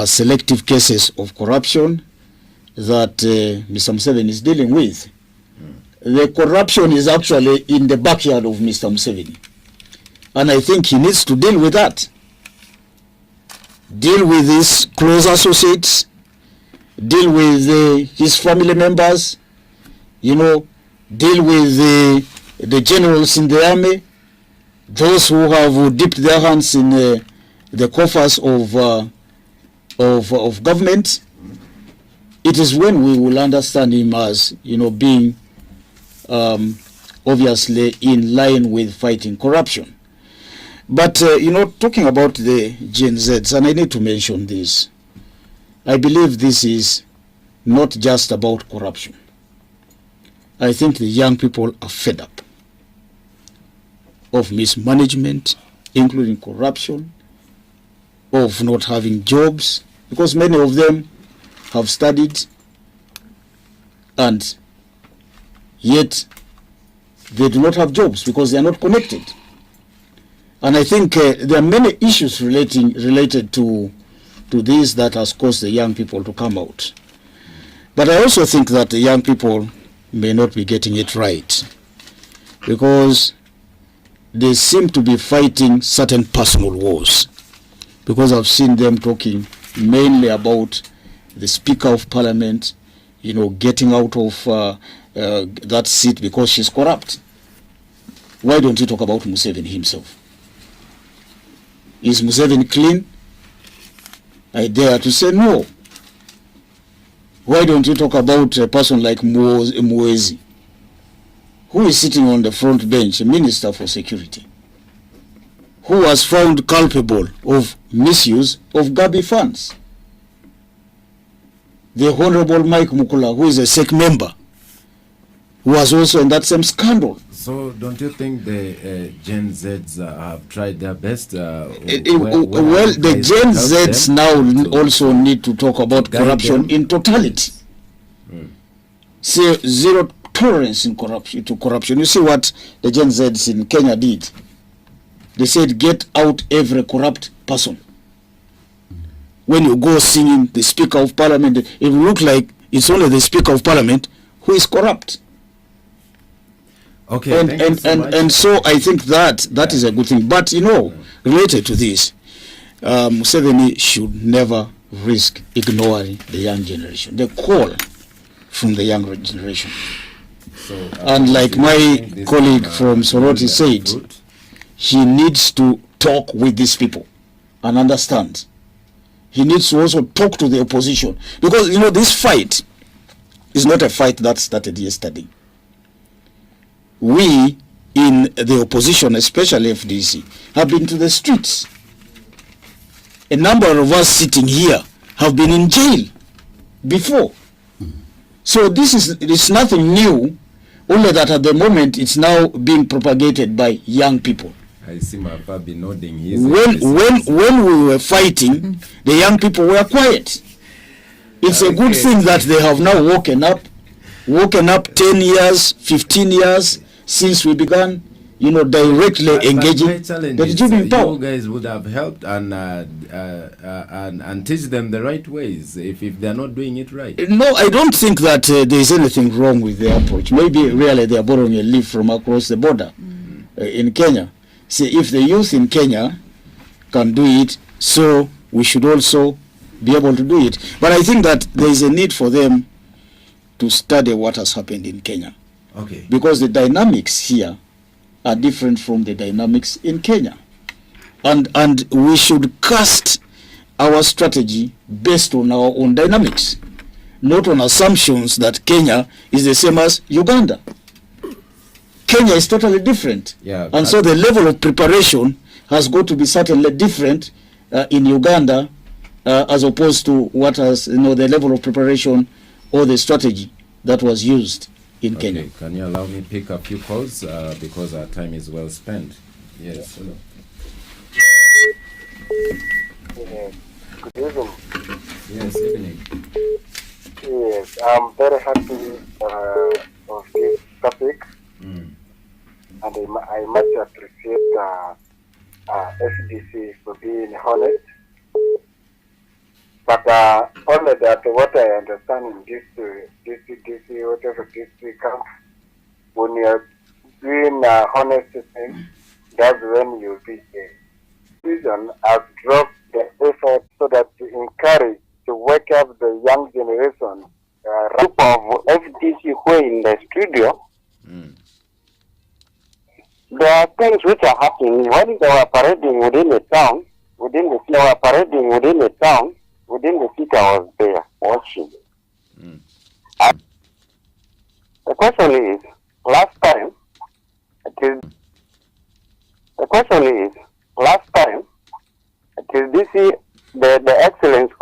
selective cases of corruption that Mr. Museveni is dealing with. The corruption is actually in the backyard of Mr. Museveni. And I think he needs to deal with that. Deal with his close associates, deal with his family members, deal with the generals in the army, those who have dipped their hands in the coffers of government. It is when we will understand him as, being obviously in line with fighting corruption. But, talking about the Gen Zs, and I need to mention this, I believe this is not just about corruption. I think the young people are fed up of mismanagement, including corruption, of not having jobs, because many of them have studied and yet they do not have jobs because they are not connected. And I think there are many issues related to this that has caused the young people to come out. But I also think that the young people may not be getting it right, because they seem to be fighting certain personal wars, because I've seen them talking mainly about the Speaker of Parliament, getting out of that seat because she's corrupt. Why don't you talk about Museveni himself? Is Museveni clean? I dare to say no. Why don't you talk about a person like Muezi, who is sitting on the front bench, a minister for security, who was found culpable of misuse of Gabi funds? The Honorable Mike Mukula, who is a SEC member, who was also in that same scandal. So don't you think the Gen Zs have tried their best? The Gen Zs now also need to talk about corruption in totality. Say zero tolerance to corruption. You see what the Gen Zs in Kenya did? They said, get out every corrupt person. When you go singing the Speaker of Parliament, it will look like it's only the Speaker of Parliament who is corrupt. Okay, and so I think that is a good thing. But related to this, Museveni should never risk ignoring the young generation, the call from the young generation. So, and like my colleague from Soroti said, he needs to talk with these people and understand. He needs to also talk to the opposition, because this fight is not a fight that started yesterday. We in the opposition, especially FDC, have been to the streets. A number of us sitting here have been in jail before. So it's nothing new, only that at the moment it's now being propagated by young people. I see my Fabi nodding. When we were fighting, the young people were quiet. It's a good thing that they have now woken up woken up 10 years, 15 years since we began, directly engaging the regime in power. You guys would have helped and teach them the right ways if they're not doing it right. No, I don't think that there's anything wrong with their approach. Maybe really they are borrowing a leaf from across the border in Kenya. See, if the youth in Kenya can do it, so we should also be able to do it. But I think that there is a need for them to study what has happened in Kenya. Okay. Because the dynamics here are different from the dynamics in Kenya. And we should cast our strategy based on our own dynamics, not on assumptions that Kenya is the same as Uganda. Kenya is totally different. Yeah, and so the level of preparation has got to be certainly different in Uganda as opposed to what has, the level of preparation or the strategy that was used in Kenya. Can you allow me to pick a few calls because our time is well spent? Yes. Hello. Good evening. Yes, evening. Yes, I'm very happy of this topic, and I much appreciate FDC for being honest. But only that what I understand in this whatever this camp, when you're doing honest things, that's when you'll be a reason I've dropped the effort so that to encourage to wake up the young generation. Group of FDC who are in the studio. There are things which are happening when they were parading within the town. Within the city, I was there watching. The question is, last time, DC, the excellence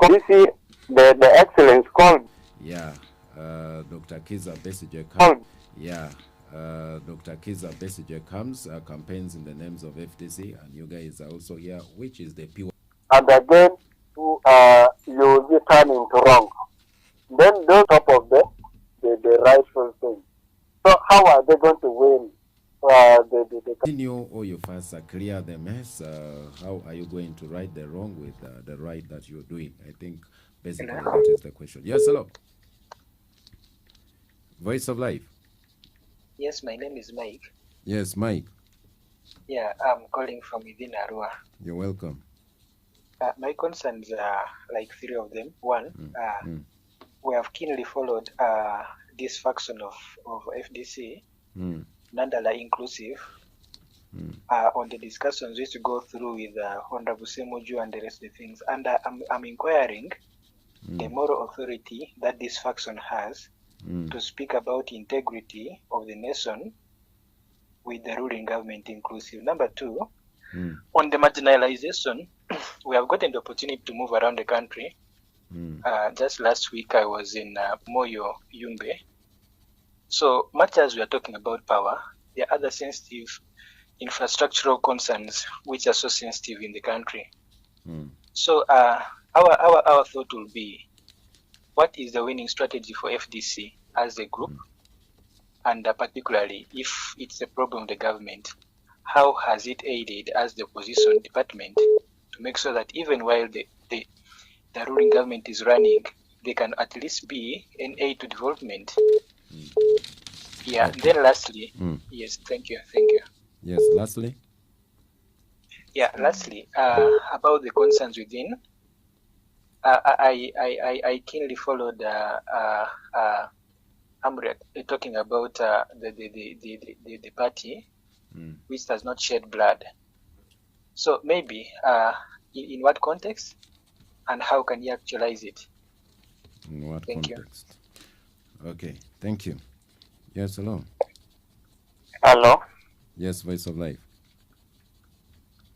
called. Yeah, Dr. Kiza Besige comes. Yeah, Dr. Kiza Besige comes, campaigns in the names of FDC, and you guys are also here, which is the pure. And again, you turn into wrong. Then those top of the rightful thing. So how are they going to win? Continue or you first clear the mess. How are you going to right the wrong with the right that you're doing? I think basically that is the question. Yes, hello. Voice of Life. Yes, my name is Mike. Yes, Mike. Yeah, I'm calling from within Aria. You're welcome. My concerns are like three of them. One, we have keenly followed this faction of FDC, Nandala inclusive, on the discussions we used to go through with Honorable Semoju and the rest of the things. And I'm inquiring the moral authority that this faction has to speak about integrity of the nation with the ruling government inclusive. Number two, on the marginalization, we have gotten the opportunity to move around the country. Just last week I was in Moyo, Yumbe. So much as we are talking about power, there are other sensitive infrastructural concerns which are so sensitive in the country. So our thought will be, what is the winning strategy for FDC as a group? And particularly if it's a problem of the government, how has it aided as the opposition department to make sure that even while the ruling government is running, they can at least be an aid to development? Yeah, okay. Then lastly, yes, thank you. Yes, lastly? Yeah, lastly, about the concerns within, I keenly followed Aria talking about the party which does not shed blood. So maybe in what context and how can you actualize it? In what Thank context? You. Okay, thank you. Yes, hello. Hello. Yes, Voice of Life.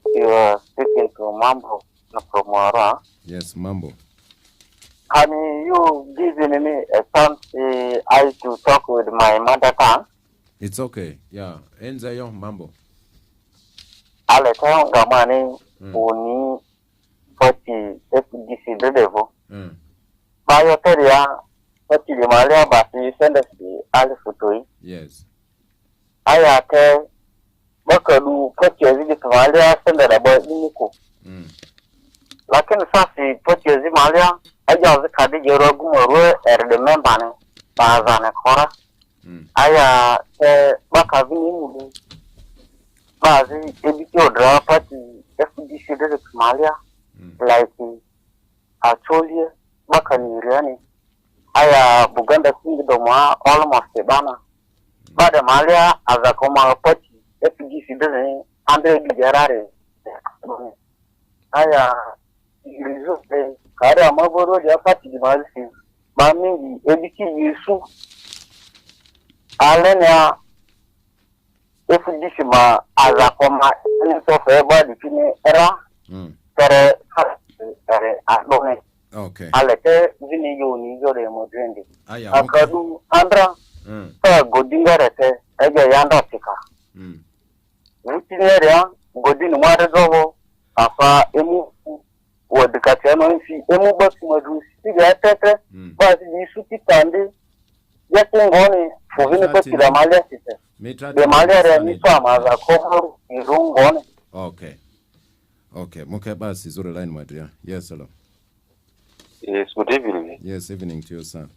You are speaking to Mambo from Aria. Yes, Mambo. Can you give me a chance to talk with my mother tongue? It's okay. Yeah. Enzayo Mambo. Ale tayo ngamani uni poti FDC level. Bayo teria pati Somalia basi senda si alifutoi. Yes. Aya ke bakadu pati yazi Somalia senda da ba iniko. Lakini sasa pati yazi Somalia aja kadi jero gumoro erde membane bazane kora. Aya ke bakavini mudu. Bazi ebiti odra pati FDC de Somalia like actually bakani riani aya Buganda kingdom almost bana bada Malia aza koma pati FDC de Andre Gerare aya ilizo kare amagoro ya pati di malisi ba mingi ebiti Yesu alenya FDC ma aza koma so feba di kini era tere adone. Okay. Aleke vini yoni yore modrendi. Aya, Akadu andra godinga rete eja yanda tika. Wutineria godin mwarezovo afa emu wadikatiano insi emu basi madusi siga tete basi jisuti tande yake ngoni fuvini kwa kila malia site. De malia rea niswa maza komoru irungone. Okay. Okay, Muke basi zuri line my dear. Yes, hello. Yes, good evening. Yes, evening to you, sir.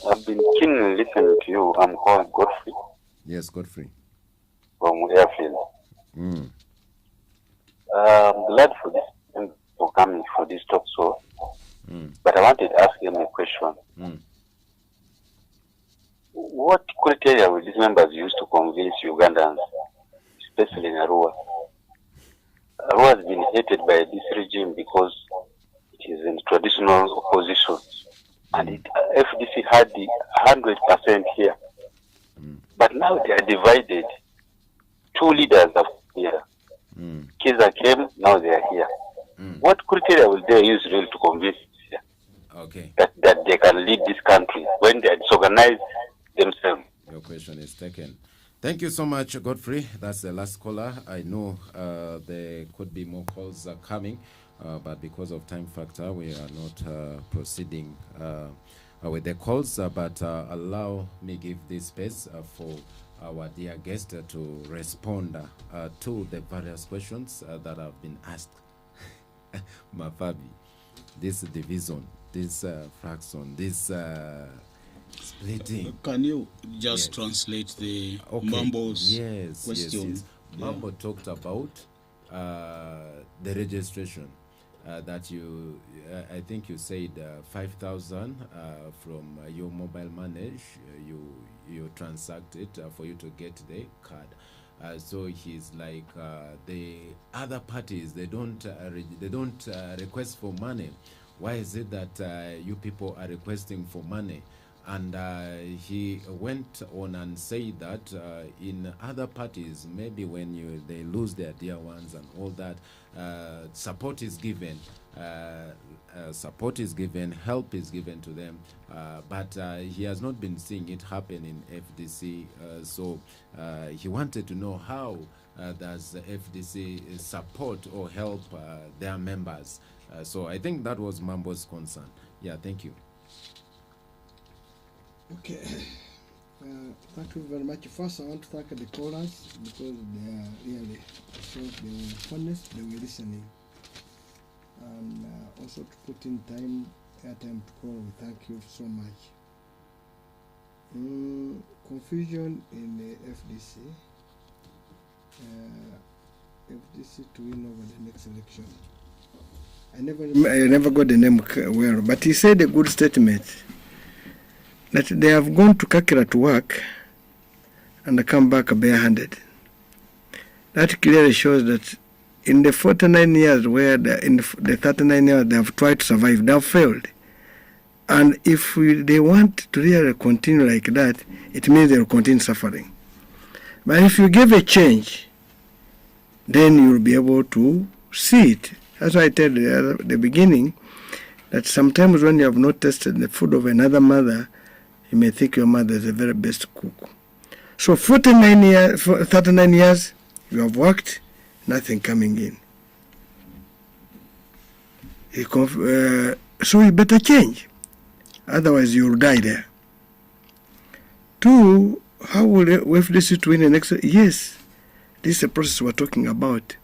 I've been keenly listening to you. I'm called Godfrey. Yes, Godfrey. From Airfield. I'm glad for this and for coming for this talk show. But I wanted to ask him a question. What criteria will these members use to convince Ugandans, especially in Arua? Arua has been hated by this regime because it is in traditional opposition. And FDC had the 100% here. But now they are divided. Two leaders are here. Kiza came, now they are here. What criteria will they use really to convince here? Okay. That they can lead this country when they are disorganized themselves? Your question is taken. Thank you so much, Godfrey. That's the last caller. I know there could be more calls coming, but because of time factor, we are not proceeding with the calls. But allow me give this space for our dear guest to respond to the various questions that have been asked. Mafabi, this division, this fraction, this splitting. Can you just translate the Mambo's question? Yes. Mambo talked about the registration that you, I think you said 5,000 from your mobile money, you transact it for you to get the card. So he's like the other parties, they don't request for money. Why is it that you people are requesting for money? And he went on and said that in other parties, maybe when they lose their dear ones and all that, support is given, help is given to them. But he has not been seeing it happen in FDC. So he wanted to know how does FDC support or help their members. So I think that was Mambo's concern. Yeah, thank you. Okay. Thank you very much. First, I want to thank the callers because they are really showed they were honest, they were listening, and also to put in airtime to call. We thank you so much. Confusion in the FDC. FDC to win over the next election. I never got the name well, but he said a good statement. That they have gone to Kakira to work and come back barehanded. That clearly shows that in the 49 years in the 39 years they have tried to survive, they have failed. And if they want to really continue like that, it means they will continue suffering. But if you give a change, then you will be able to see it. That's why I tell you at the beginning that sometimes when you have not tasted the food of another mother, you may think your mother is the very best cook. So 39 years, you have worked, nothing coming in. So you better change. Otherwise, you'll die there. 2, how will FDC to win the next? Yes, this is a process we're talking about.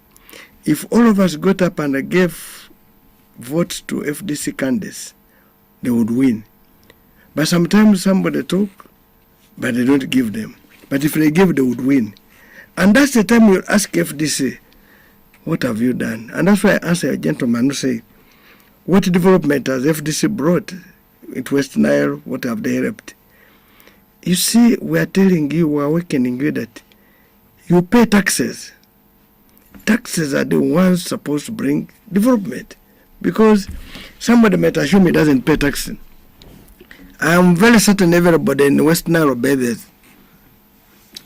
If all of us got up and gave votes to FDC candidates, they would win. But sometimes somebody talk, but they don't give them. But if they give, they would win. And that's the time we'll ask FDC, what have you done? And that's why I asked a gentleman who say, what development has FDC brought in West Nile? What have they helped? You see, we are telling you, we are awakening you that you pay taxes. Taxes are the ones supposed to bring development. Because somebody might assume he doesn't pay taxes. I am very certain everybody in West Nile bathes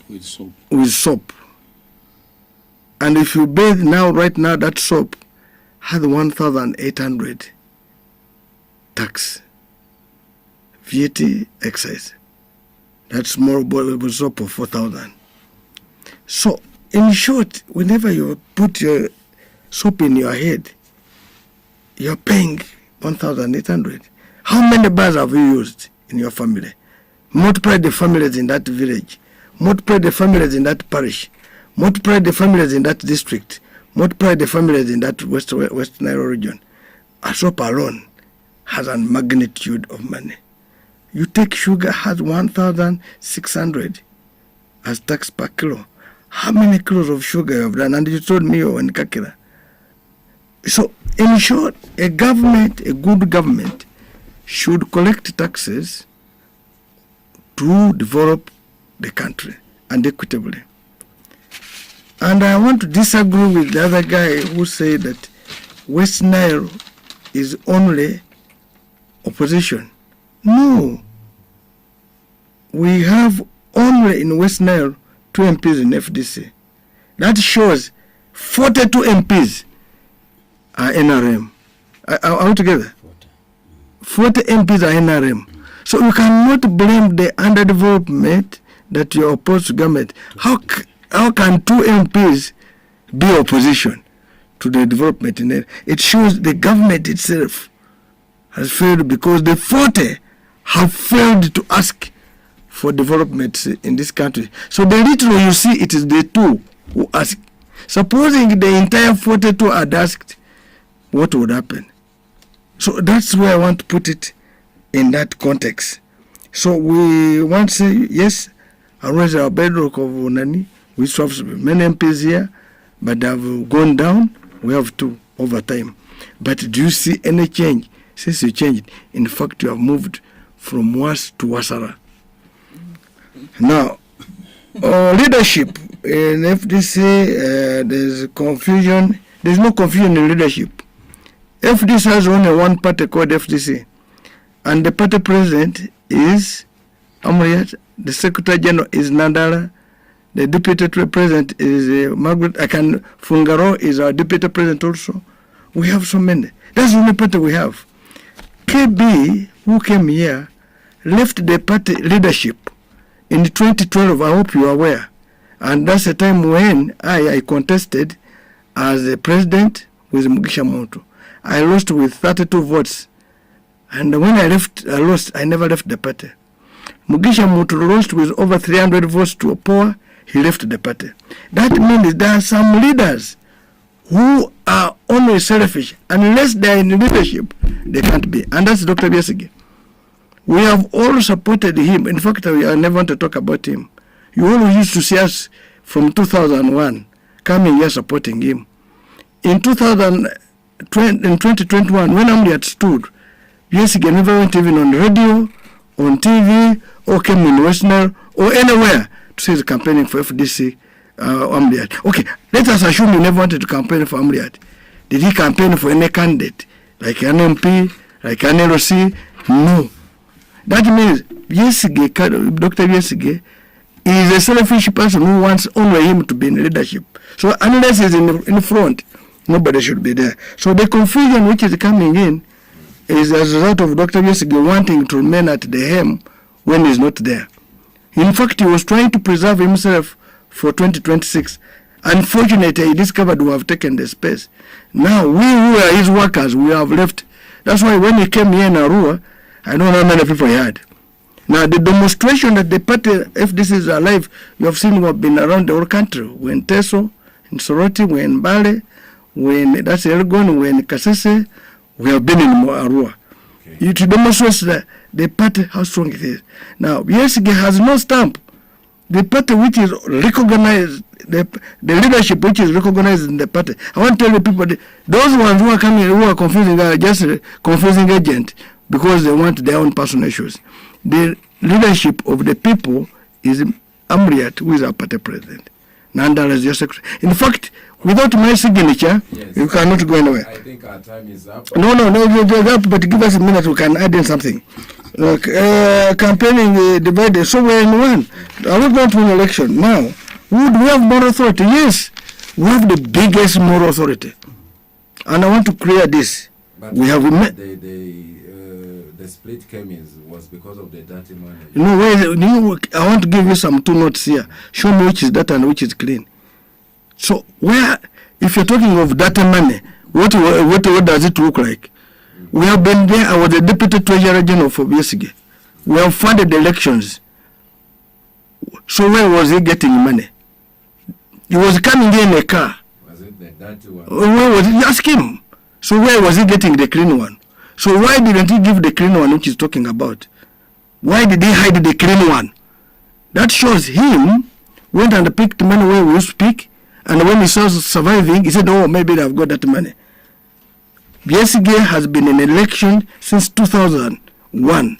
with soap. And if you bathe now, right now, that soap has 1,800 tax, VAT, excise. That's small bottle soap of 4,000. So, in short, whenever you put your soap in your head, you're paying 1,800. How many bars have you used in your family? Multiply the families in that village. Multiply the families in that parish. Multiply the families in that district. Multiply the families in that West Nile region. A soap alone has a magnitude of money. You take sugar, has 1,600 as tax per kilo. How many kilos of sugar you have done? And you told me you're in Kakira. So, in short, a good government, should collect taxes to develop the country and equitably. And I want to disagree with the other guy who said that West Nile is only opposition. No. We have only in West Nile 2 MPs in FDC. That shows 42 MPs are NRM. Are we together? 40 MPs are NRM. So you cannot blame the underdevelopment that you're opposed to government. How can 2 MPs be opposition to the development in it? It shows the government itself has failed because the 40 have failed to ask for development in this country. So the little you see, it is the 2 who ask. Supposing the entire 42 had asked, what would happen? So that's where I want to put it in that context. So we want to say, yes, Aria is our bedrock of Nani. We have many MPs here, but they have gone down. We have 2 over time. But do you see any change since you changed? In fact, you have moved from worse to worser. Now, leadership in FDC, there's confusion. There's no confusion in leadership. FDC has only one party called FDC, and the party president is Aria, the Secretary General is Nandala, the Deputy President is Margaret Fungaro is our Deputy President also. We have so many. That's the only party we have. KB, who came here, left the party leadership in 2012, I hope you are aware. And that's the time when I contested as the president with Mugisha Muntu. I lost with 32 votes. And when I lost, I never left the party. Mugisha Muntu lost with over 300 votes to Opoa. He left the party. That means there are some leaders who are only selfish. Unless they are in leadership, they can't be. And that's Dr. Biesige. We have all supported him. In fact, I never want to talk about him. You always used to see us from 2001 coming here supporting him. In 2021, when Amri had stood, Biesige never went even on radio, on TV, or came in West Nile, or anywhere to say he's campaigning for FDC Amriat. Okay, let us assume he never wanted to campaign for Amriat. Did he campaign for any candidate? Like an MP, like an LOC? No. That means Biesige, Dr. Biesige, is a selfish person who wants only him to be in leadership. So unless he's in front, nobody should be there. So the confusion which is coming in is as a result of Dr. Biesige wanting to remain at the helm when he's not there. In fact, he was trying to preserve himself for 2026. Unfortunately, he discovered we have taken the space. Now, we who are his workers, we have left. That's why when he came here in Arua, I don't know how many people he had. Now, the demonstration that the party FDC is alive, you have seen what been around the whole country. When Teso, in Soroti, when Bale, when that's Elgon, when Kasese, we have been in Arua. Okay. It demonstrates that the party, how strong it is. Now, Besigye has no stamp. The party which is recognized, the leadership which is recognized in the party. I want to tell the people, those ones who are coming, who are confusing, are just confusing agent because they want their own personal issues. The leadership of the people is Amriat, who is our party president. Nandala is your secretary. In fact, without my signature, yes, you cannot go anywhere. I think our time is up. No, but give us a minute, we can add in something. Campaigning divided, so we're in one. Are we going to an election? Now, would we have moral authority? Yes, we have the biggest moral authority. And I want to clear this. But we have the split came in was because of the dirty money. I want to give you some 2 notes here. Show me which is dirty and which is clean. So where, if you're talking of dirty money, what does it look like? We have been there. I was the deputy treasurer general for Besigye. We have funded elections. So where was he getting money? He was coming in a car. Was it the dirty one? Where was he? Ask him. So where was he getting the clean one? So why didn't he give the clean one which he's talking about? Why did he hide the clean one? That shows him went and picked money where we used to pick, and when he saw surviving, he said, oh, maybe they've got that money. Besigye has been in election since 2001.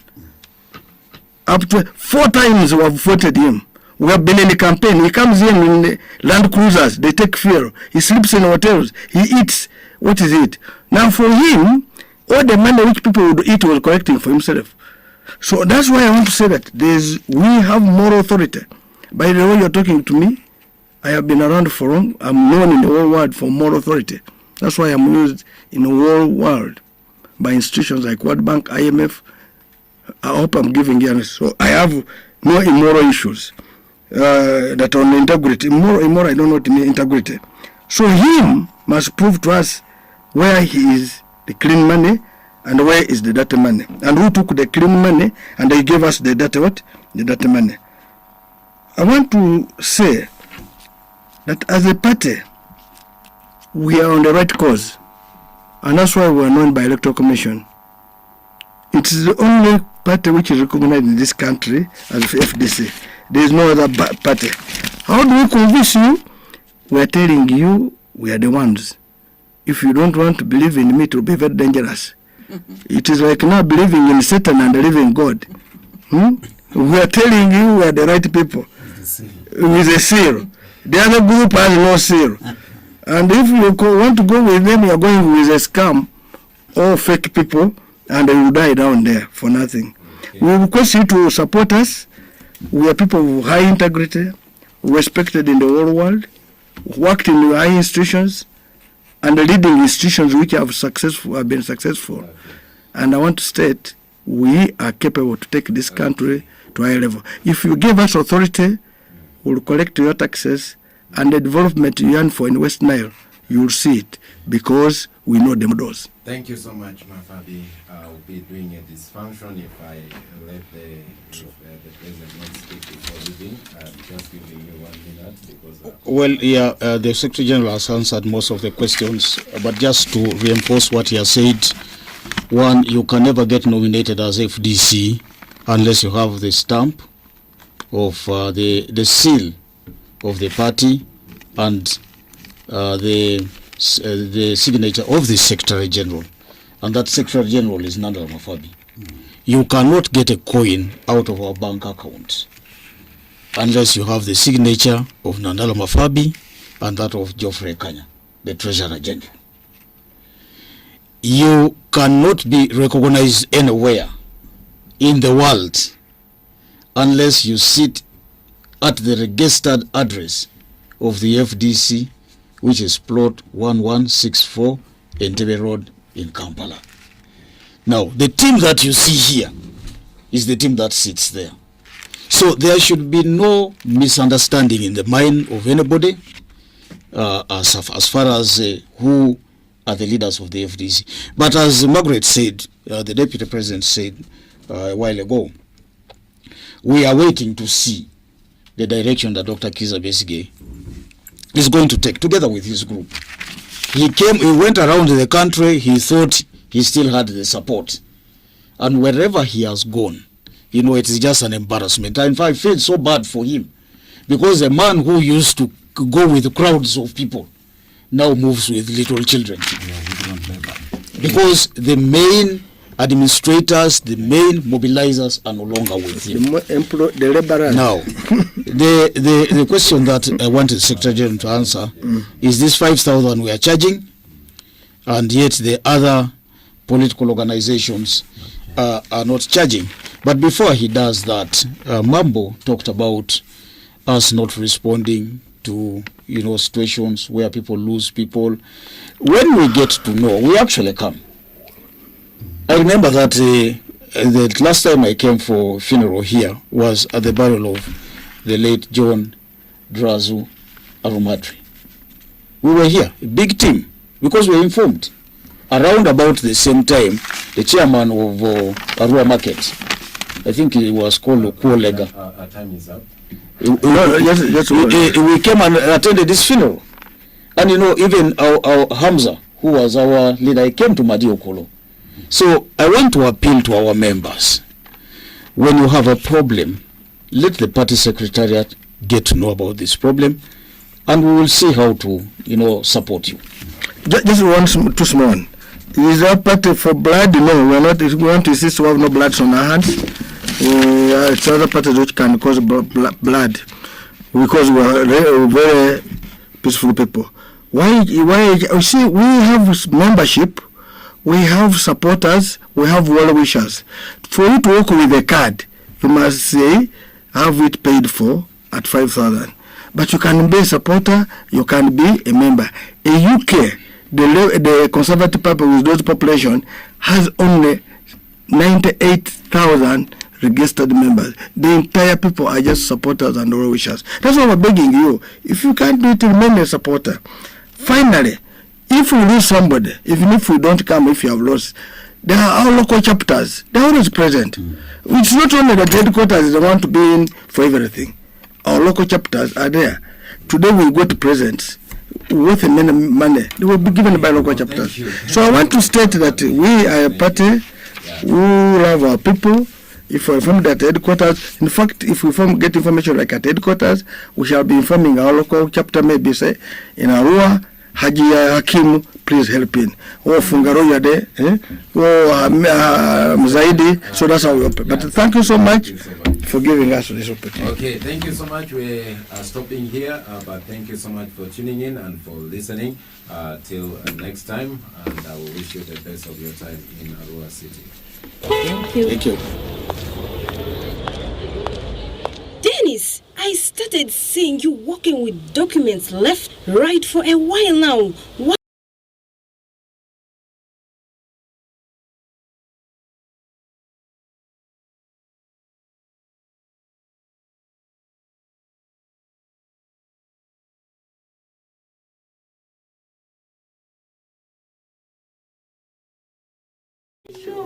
Up to 4 times we have voted him. We have been in the campaign. He comes in the Land Cruisers. They take fuel. He sleeps in hotels. He eats. What is it? Now for him, all the money which people would eat was collecting for himself. So that's why I want to say that we have moral authority. By the way you're talking to me, I have been around for long. I'm known in the whole world for moral authority. That's why I'm used in the whole world by institutions like World Bank, IMF. I hope I'm giving you. So I have no immoral issues that on integrity. Immoral, I don't know what means integrity. So him must prove to us where he is the clean money and where is the dirty money. And who took the clean money and they gave us the dirty what? The dirty money. I want to say that as a party, we are on the right cause. And that's why we are known by Electoral Commission. It is the only party which is recognized in this country as FDC. There is no other party. How do we convince you? We are telling you we are the ones. If you don't want to believe in me, it will be very dangerous. It is like not believing in Satan and believing in God. We are telling you we are the right people. With a seal. The other group has no seal. And if you want to go with them, you are going with a scam or fake people, and they will die down there for nothing. Okay. We request you to support us. We are people of high integrity, respected in the whole world, worked in high institutions, and leading institutions which have been successful. Okay. And I want to state, we are capable to take this country to a high level. If you give us authority, we'll collect your taxes, and the development you yearn for in West Nile, you'll see it, because we know the models. Thank you so much, Mafabi. I'll be doing a dysfunction if I let the president not speak before leaving. I'm just giving you 1 minute because... the Secretary General has answered most of the questions, but just to reinforce what he has said, one, you can never get nominated as FDC unless you have the stamp of the seal of the party and the signature of the Secretary General, and that Secretary General is Nandala Mafabi. You cannot get a coin out of our bank account unless you have the signature of Nandala Mafabi and that of Geoffrey Kanya, the Treasurer General. You cannot be recognized anywhere in the world unless you sit at the registered address of the FDC, which is plot 1164 Entebbe Road in Kampala. Now, the team that you see here is the team that sits there. So there should be no misunderstanding in the mind of anybody as far as who are the leaders of the FDC. But as Margaret said, the Deputy President said, a while ago. We are waiting to see the direction that Dr. Kizza Besigye is going to take together with his group. He went around the country, he thought he still had the support. And wherever he has gone, you know, it is just an embarrassment. In fact, I feel so bad for him, because a man who used to go with crowds of people now moves with little children. Because the main administrators, the main mobilizers are no longer with him. The laborers. Now, the question that I wanted Secretary General to answer is this 5,000 we are charging, and yet the other political organizations are not charging. But before he does that, Mambo talked about us not responding to, you know, situations where people lose people. When we get to know, we actually come. I remember that the last time I came for funeral here was at the burial of the late John Drazu Arumatri. We were here, a big team, because we were informed. Around about the same time, the chairman of Arua Market, I think he was called Kuolega. Our time is up. We came and attended this funeral. And you know, even our Hamza, who was our leader, he came to Madiokolo. So I want to appeal to our members. When you have a problem, let the party secretariat get to know about this problem, and we will see how to, you know, support you. Just one too small. Is our party for blood? No, we are not. We want to insist we have no blood on our hands. It's other parties which can cause blood, because we are very peaceful people. Why? You see, we have membership, we have supporters, we have well wishers. For you to work with a card, you must say have it paid for at 5,000. But you can be a supporter, you can be a member. In UK, the Conservative Party with those population has only 98,000 registered members. The entire people are just supporters and well wishers. That's why we're begging you. If you can't do it, remain a supporter. Finally, if we lose somebody, even if we don't come, if you have lost, there are our local chapters. They're always present. It's not only that headquarters they want to be in for everything. Our local chapters are there. Today we got presents worth money. They will be given by local chapters. So I want to state that we are a party who love our people. If we inform at headquarters, in fact, if we get information like at headquarters, we shall be informing our local chapter, maybe say in Arua, Haji Hakimu, please help in. Or Fungaro Yade, or Mzaidi. So that's how we open. But thank you so much for giving us this opportunity. Okay, thank you so much. We are stopping here, but thank you so much for tuning in and for listening. Till next time, and I will wish you the best of your time in Arua City. Thank you. Thank you. Dennis, I started seeing you walking with documents left, right for a while now. What? No,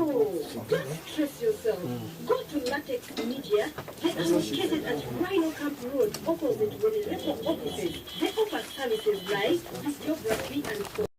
don't stress yourself. Go to Latex Media. They are located at Rhino Camp Road, opposite Repo offices. They offer services like videography and